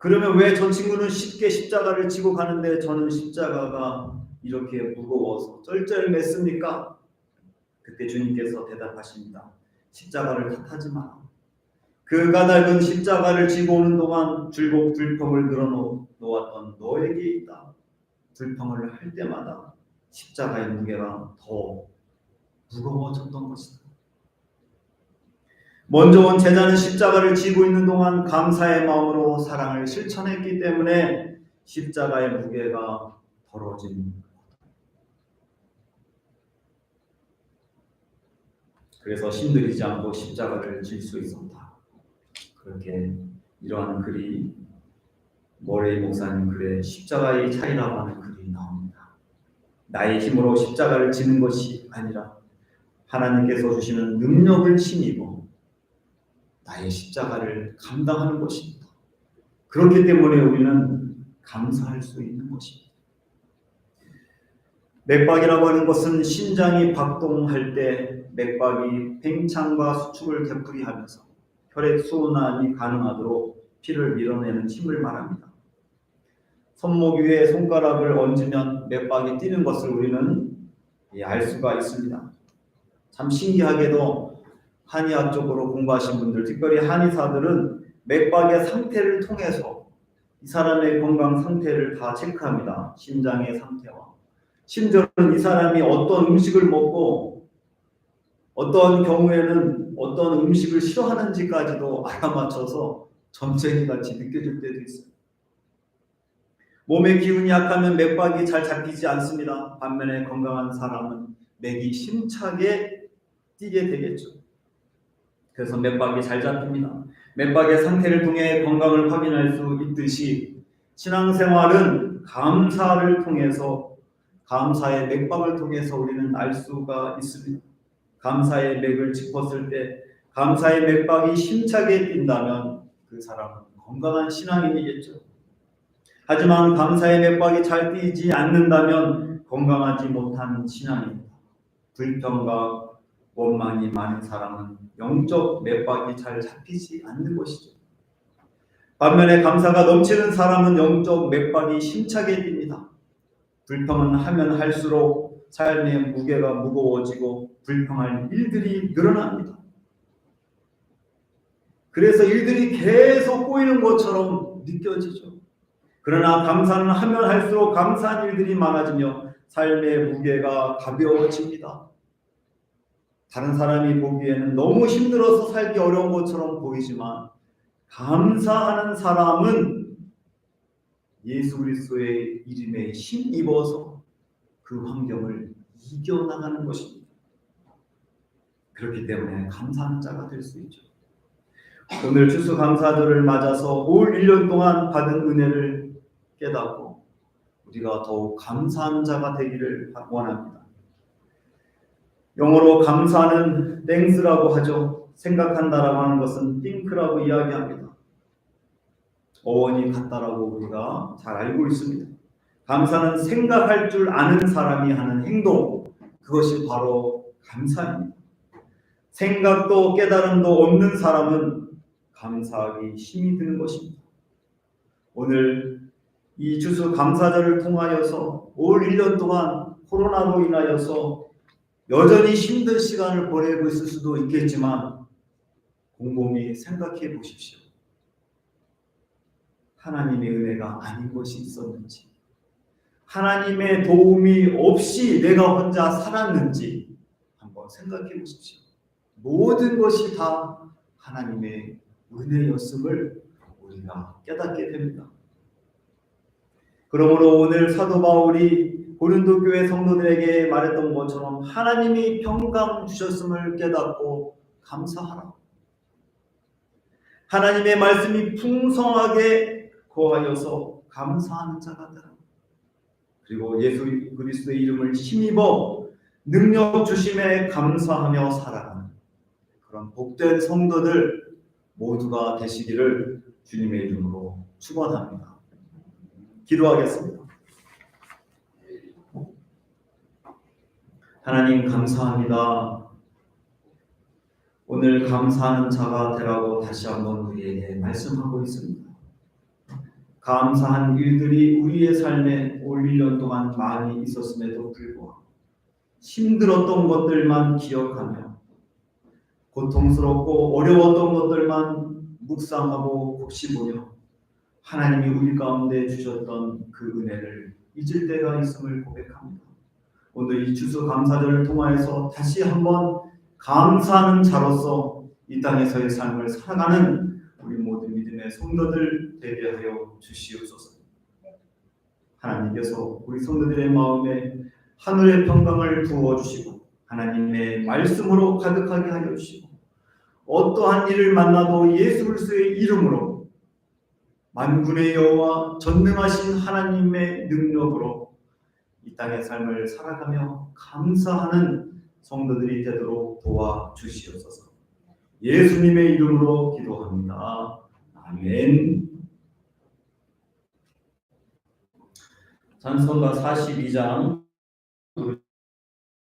그러면 왜 저 친구는 쉽게 십자가를 지고 가는데 저는 십자가가 이렇게 무거워서 쩔쩔맸습니까? 그때 주님께서 대답하십니다. 십자가를 탓하지 마라. 그 까닭은 십자가를 지고 오는 동안 줄곧 불평을 늘어놓았던 너에게 있다. 불평을 할 때마다 십자가의 무게가 더 무거워졌던 것이다. 먼저 온 제자는 십자가를 지고 있는 동안 감사의 마음으로 사랑을 실천했기 때문에 십자가의 무게가 덜어진 것. 그래서 힘들이지 않고 십자가를 질 수 있었다. 그렇게 이러한 글이 모레이 목사님 글에 십자가의 차이라고 하는 글이 나옵니다. 나의 힘으로 십자가를 지는 것이 아니라 하나님께서 주시는 능력을 힘입어 나의 십자가를 감당하는 것입니다. 그렇기 때문에 우리는 감사할 수 있는 것입니다. 맥박이라고 하는 것은 심장이 박동할 때 맥박이 팽창과 수축을 되풀이하면서 혈액 순환이 가능하도록 피를 밀어내는 힘을 말합니다. 손목 위에 손가락을 얹으면 맥박이 뛰는 것을 우리는 알 수가 있습니다. 참 신기하게도 한의학 쪽으로 공부하신 분들, 특별히 한의사들은 맥박의 상태를 통해서 이 사람의 건강 상태를 다 체크합니다. 심장의 상태와 심지어는 이 사람이 어떤 음식을 먹고 어떤 경우에는 어떤 음식을 싫어하는지까지도 알아맞혀서 점쟁이 같이 느껴질 때도 있어요. 몸의 기운이 약하면 맥박이 잘 잡히지 않습니다. 반면에 건강한 사람은 맥이 힘차게 뛰게 되겠죠. 그래서 맥박이 잘 잡힙니다. 맥박의 상태를 통해 건강을 확인할 수 있듯이 신앙생활은 감사를 통해서, 감사의 맥박을 통해서 우리는 알 수가 있습니다. 감사의 맥을 짚었을 때 감사의 맥박이 힘차게 뛴다면 그 사람은 건강한 신앙인이겠죠. 하지만 감사의 맥박이 잘 뛰지 않는다면 건강하지 못한 신앙입니다. 불평과 원망이 많은 사람은 영적 맥박이 잘 잡히지 않는 것이죠. 반면에 감사가 넘치는 사람은 영적 맥박이 힘차게 뜁니다. 불평은 하면 할수록 삶의 무게가 무거워지고 불평할 일들이 늘어납니다. 그래서 일들이 계속 꼬이는 것처럼 느껴지죠. 그러나 감사는 하면 할수록 감사한 일들이 많아지며 삶의 무게가 가벼워집니다. 다른 사람이 보기에는 너무 힘들어서 살기 어려운 것처럼 보이지만 감사하는 사람은 예수 그리스도의 이름에 힘입어서 그 환경을 이겨나가는 것입니다. 그렇기 때문에 감사하는 자가 될 수 있죠. 오늘 추수감사절을 맞아서 올 1년 동안 받은 은혜를 깨닫고 우리가 더욱 감사하는 자가 되기를 원합니다. 영어로 감사는 thanks라고 하죠. 생각한다라고 하는 것은 think라고 이야기합니다. 어원이 같다라고 우리가 잘 알고 있습니다. 감사는 생각할 줄 아는 사람이 하는 행동, 그것이 바로 감사입니다. 생각도 깨달음도 없는 사람은 감사하기 힘이 드는 것입니다. 오늘 이 추수감사절을 통하여서 올 1년 동안 코로나로 인하여서 여전히 힘든 시간을 보내고 있을 수도 있겠지만 곰곰이 생각해 보십시오. 하나님의 은혜가 아닌 것이 있었는지, 하나님의 도움이 없이 내가 혼자 살았는지 한번 생각해 보십시오. 모든 것이 다 하나님의 은혜였음을 우리가 깨닫게 됩니다. 그러므로 오늘 사도 바울이 고린도 교회 성도들에게 말했던 것처럼 하나님이 평강 주셨음을 깨닫고 감사하라. 하나님의 말씀이 풍성하게 거하여서 감사하는 자가 되라. 그리고 예수 그리스도의 이름을 힘입어 능력 주심에 감사하며 살아가는 그런 복된 성도들 모두가 되시기를 주님의 이름으로 축원합니다. 기도하겠습니다. 하나님 감사합니다. 오늘 감사하는 자가 되라고 다시 한번 우리에게 말씀하고 있습니다. 감사한 일들이 우리의 삶에 올 1년 동안 많이 있었음에도 불구하고 힘들었던 것들만 기억하며 고통스럽고 어려웠던 것들만 묵상하고 곱씹으며 하나님이 우리 가운데 주셨던 그 은혜를 잊을 때가 있음을 고백합니다. 오늘 이 추수감사절을 통하여서 다시 한번 감사하는 자로서 이 땅에서의 삶을 살아가는 우리 모든 믿음의 성도들 되게 하여 주시옵소서. 하나님께서 우리 성도들의 마음에 하늘의 평강을 부어주시고 하나님의 말씀으로 가득하게 하여 주시고 어떠한 일을 만나도 예수 그리스도의 이름으로 만군의 여호와 전능하신 하나님의 능력으로 이 땅의 삶을 살아가며 감사하는 성도들이 되도록 도와주시옵소서. 예수님의 이름으로 기도합니다. 아멘. 찬송가 42장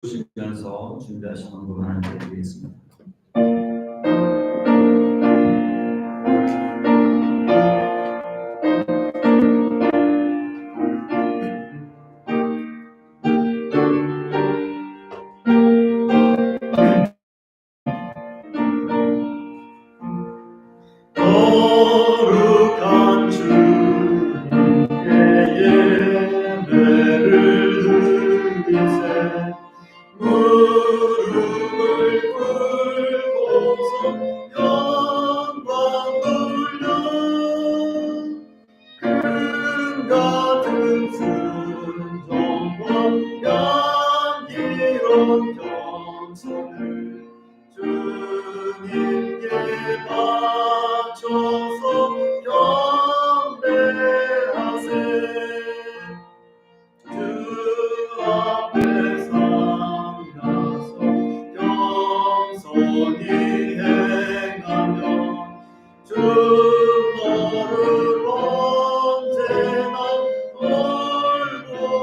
부르시면서 준비하신 헌금 하나님께 드리겠습니다. 거룩한 주님께 예배를 드리세 무릎을 꿇고서 영광 돌려 금 같은 순종과 향기로운 겸손을 주님께 바쳐서 경배하세 주 앞에 삼가서 겸손히 행하면 주 너를 언제나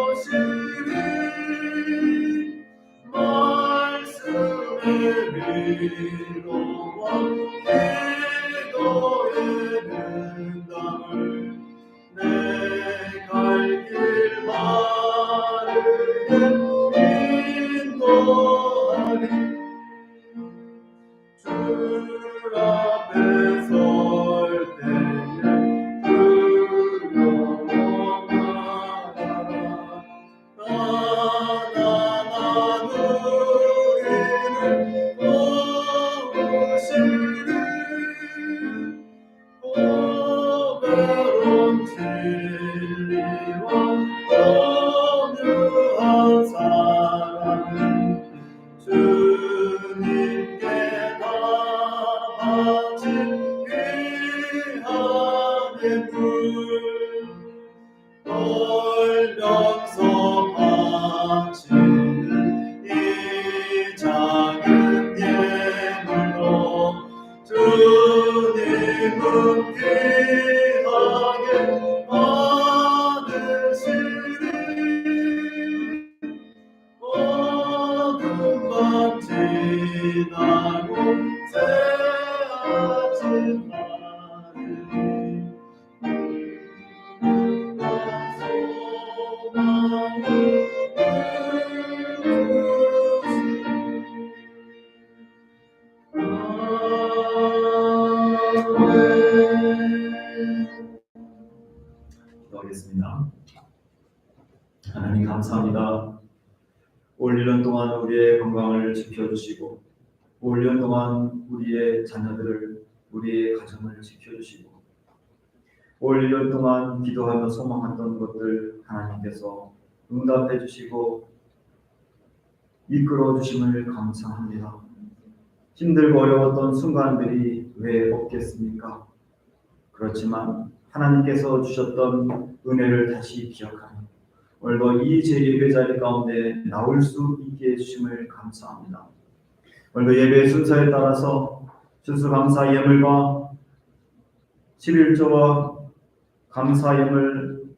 돌보시리 말씀의 위로와 기도의 능담을 내 갈 길 바르게 인도하리 주 앞에 설 때에 두려워 말아라 가난한 우리를 도우시리 고배로운 진리와 온유한 사랑은 주님께 다 바친 귀한 예물 떨면서 바치는 이 작은 예물도 주님은 귀하게 받으시리 모든 밤 지나고 새아침 하늘이 소망을 기도하겠습니다. 하나님 감사합니다. 올 1년 동안 우리의 건강을 지켜주시고 올 1년 동안 우리의 자녀들을 우리의 가정을 지켜주시고 올 1년 동안 기도하며 소망했던 것들 하나님께서 응답해 주시고 이끌어 주심을 감사합니다. 힘들고 어려웠던 순간들이 왜 없겠습니까? 그렇지만 하나님께서 주셨던 은혜를 다시 기억하며 오늘도 이 제 예배 자리 가운데 나올 수 있게 해주심을 감사합니다. 오늘도 예배 순서에 따라서 추수감사 예물과 11조와 감사 예물,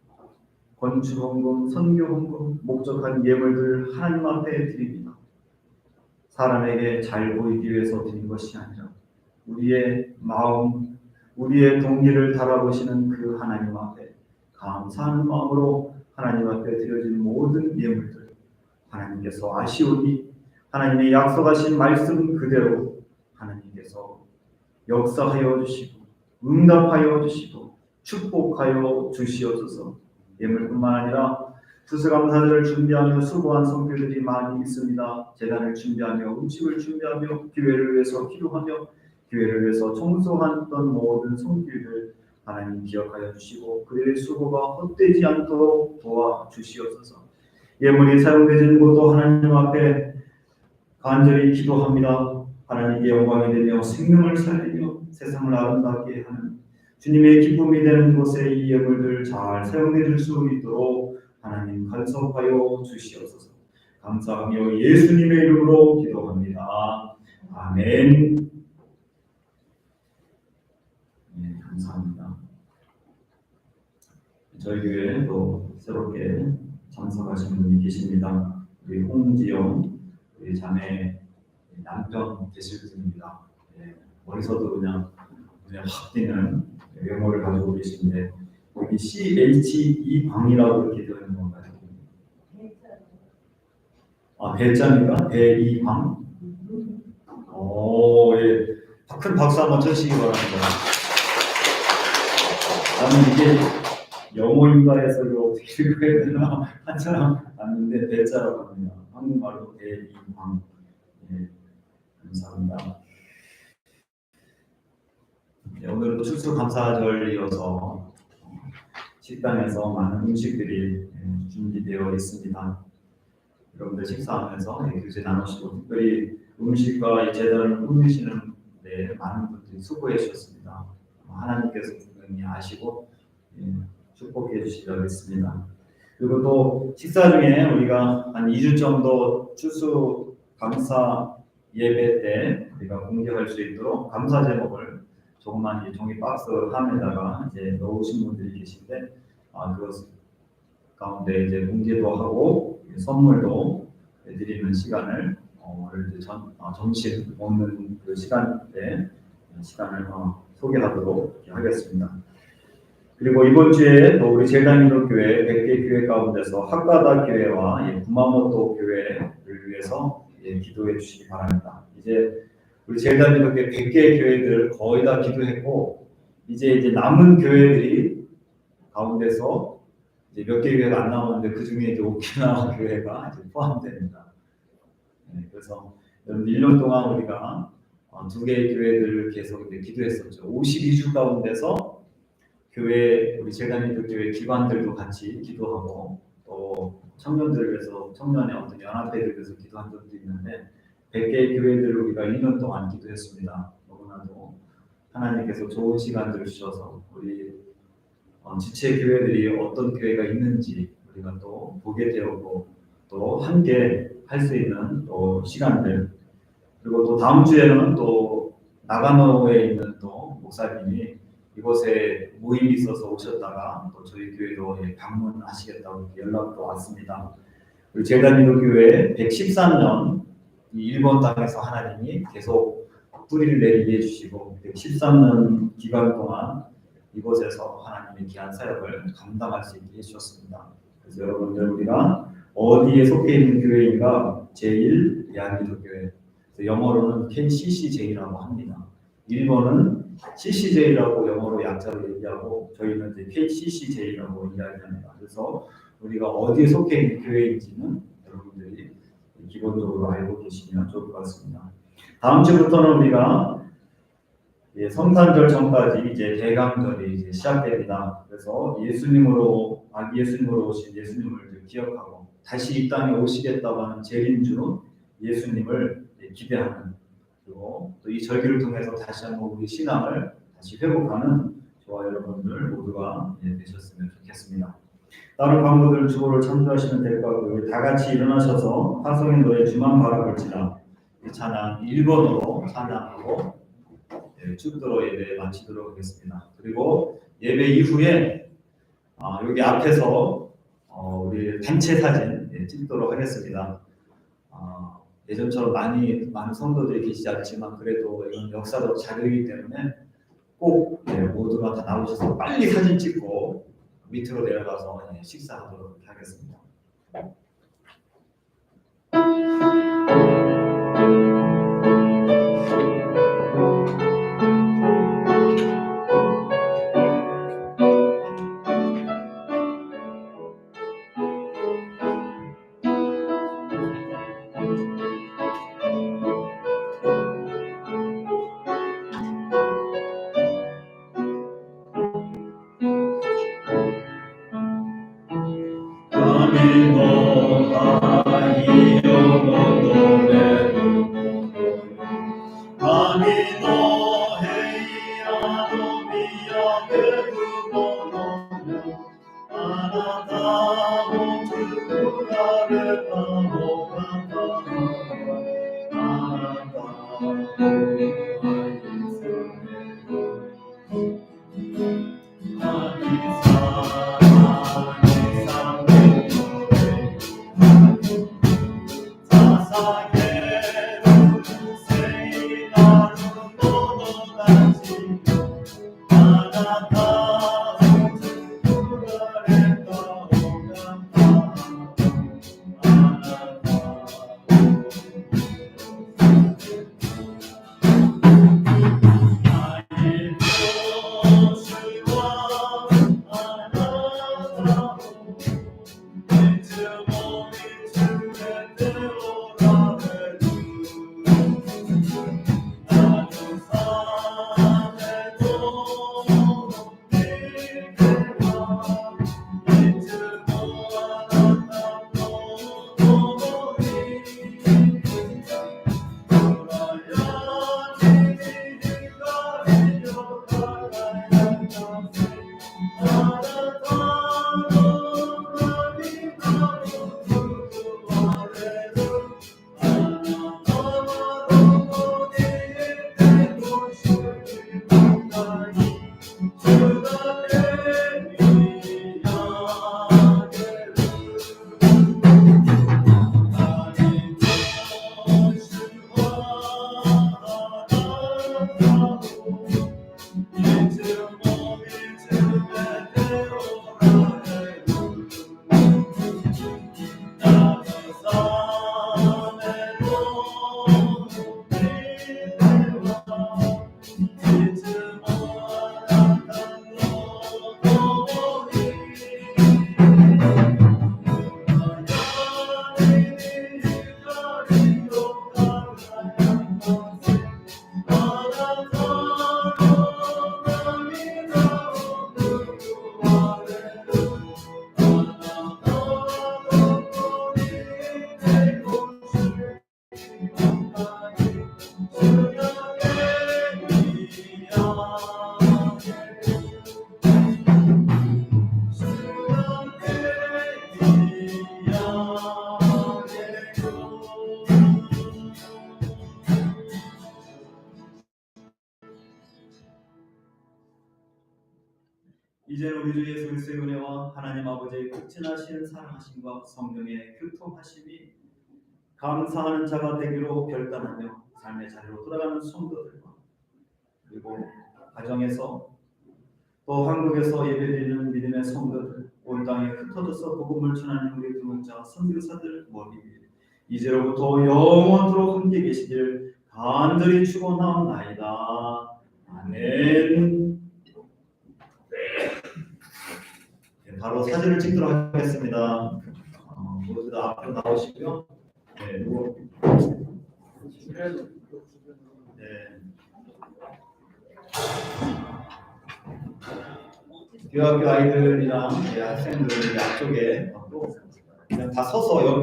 건축헌금, 선교헌금, 목적한 예물들 하나님 앞에 드립니다. 사람에게 잘 보이기 위해서 드린 것이 아니라 우리의 마음, 우리의 동기를 달아보시는 그 하나님 앞에 감사하는 마음으로 하나님 앞에 드려진 모든 예물들 하나님께서 아시오니 하나님의 약속하신 말씀 그대로 하나님께서 역사하여 주시고 응답하여 주시고 축복하여 주시옵소서. 예물뿐만 아니라 추수감사절을 준비하며 수고한 성도들이 많이 있습니다. 제단을 준비하며 음식을 준비하며 교회를 위해서 기도하며 교회를 위해서 청소했던 모든 성도들 하나님 기억하여 주시고 그들의 수고가 헛되지 않도록 도와주시옵소서. 예물이 사용되는 곳도 하나님 앞에 간절히 기도합니다. 하나님께 영광이 되며 생명을 살리며 세상을 아름답게 하는 주님의 기쁨이 되는 곳에 이 예물들 잘 사용될 수 있도록 하나님 간섭하여 주시옵소서. 감사하며 예수님의 이름으로 기도합니다. 아멘. 네, 감사합니다. 저희 교회에 또 새롭게 참석하신 분이 계십니다. 우리 홍지영 우리 자매 남편 되실 분입니다. 네, 머리서도 그냥 확 뛰는 외모를 가지고 계신데 여기 CHE 광이라고 이렇게 되어 있는 건가요? 아, 배짱인가? 배이광? 예. 큰 박수 한번 쳐주시기 바랍니다. 나는 이게 영어인가 해서 이거 어떻게 읽어야 되나 한참 봤는데 배자라고 합니다. 한국말로 배이광. 예, 감사합니다. 네, 오늘은 또 추수감사절이어서 식당에서 많은 음식들이 준비되어 있습니다. 여러분들 식사하면서 교제 나누시고 특별히 음식과 이 제단을 꾸미시는 많은 분들이 수고해 주셨습니다. 하나님께서 분명히 아시고 축복해 주시려고 했습니다. 그리고 또 식사 중에 우리가 한 2주 정도 추수감사 예배 때 우리가 공개할 수 있도록 감사 제목을 조그만 이 종이 박스 함에다가 이제 넣으신 분들이 계신데 그것 가운데 이제 공개도 하고 선물도 드리는 시간을 점심 먹는 그 시간대 시간을 소개하도록 하겠습니다. 그리고 이번 주에 또 우리 제일당인도교회 100개 교회 가운데서 학가다 교회와 구마모토 교회를 위해서 기도해 주시기 바랍니다. 이제 우리 제일당인도교회 100개 교회들 거의 다 기도했고 이제 남은 교회들이 가운데서 이제 몇 개 교회가 안 나오는데 그 중에 이제 오키나와 교회가 이제 포함됩니다. 그래서 1년 동안 우리가 2개의 교회들을 계속 기도했었죠. 52주 가운데서 교회 우리 제일당인도 교회 기관들도 같이 기도하고 또 청년들을 위해서 청년의 어떤 연합회를 위해서 기도한 적도 있는데 100개의 교회들을 우리가 1년 동안 기도했습니다. 너무나도 하나님께서 좋은 시간들을 주셔서 우리 지체 교회들이 어떤 교회가 있는지 우리가 또 보게 되었고 또 함께 할 수 있는 또 시간들 그리고 또 다음 주에는 또 나가노에 있는 또 목사님이 이곳에 모임이 있어서 오셨다가 또 저희 교회로 방문하시겠다고 연락도 왔습니다. 우리 제일당인도 교회 113년 이 일본 땅에서 하나님이 계속 뿌리를 내리게 해주시고 113년 기간 동안 이곳에서 하나님의 귀한 사역을 감당할 수 있게 해주셨습니다. 그래서 여러분들 우리가 어디에 속해 있는 교회인가? 제1 대한민국 교회. 영어로는 KCCJ라고 합니다. 일본은 CCJ라고 영어로 약자로 얘기하고 저희는 이제 KCCJ라고 이야기합니다. 그래서 우리가 어디에 속해 있는 교회인지는 여러분들이 기본적으로 알고 계시면 좋을 것 같습니다. 다음 주부터는 우리가 성탄절 전까지 이제 대강절이 이제 시작됩니다. 그래서 예수님으로 오신 예수님을 기억하고 다시 이 땅에 오시겠다고 하는 재림주 예수님을 기대하는 그리고 또 이 절기를 통해서 다시 한번 우리 신앙을 다시 회복하는 저와 여러분들 모두가 되셨으면 좋겠습니다. 다른 광고들 주보를 참조하시면 될 것 같고요. 다 같이 일어나셔서 화성의 노래 주만 바라볼지라 이 찬양 일본어로 찬양하고 축도로 예배 마치도록 하겠습니다. 그리고 예배 이후에 여기 앞에서 우리 단체 사진 찍도록 하겠습니다. 예전처럼 많은 성도들이 계시지 않지만 그래도 이건 역사적 자료이기 때문에 꼭 모두가 다 나오셔서 빨리 사진 찍고 밑으로 내려가서 식사하도록 하겠습니다. 이제는 우리 주 예수 그리스도의 은혜와 하나님 아버지의 극진하신 사랑하심과 성령의 교통하심이 감사하는 자가 되기로 결단하며 삶의 자리로 돌아가는 성도들과 그리고 가정에서 또 한국에서 예배드리는 믿음의 성도들, 온 땅에 흩어져서 복음을 전하는 우리 동역자 선교사들 모두 이제로부터 영원토록 함께 계시기를 간절히 축원하옵나이다. 아멘. 바로 사진을 찍도록 하겠습니다. 모두 다 앞으로 나오시고요. 네, 교학교 아이들이랑 학생들 앞쪽에 그냥 다 서서 옆에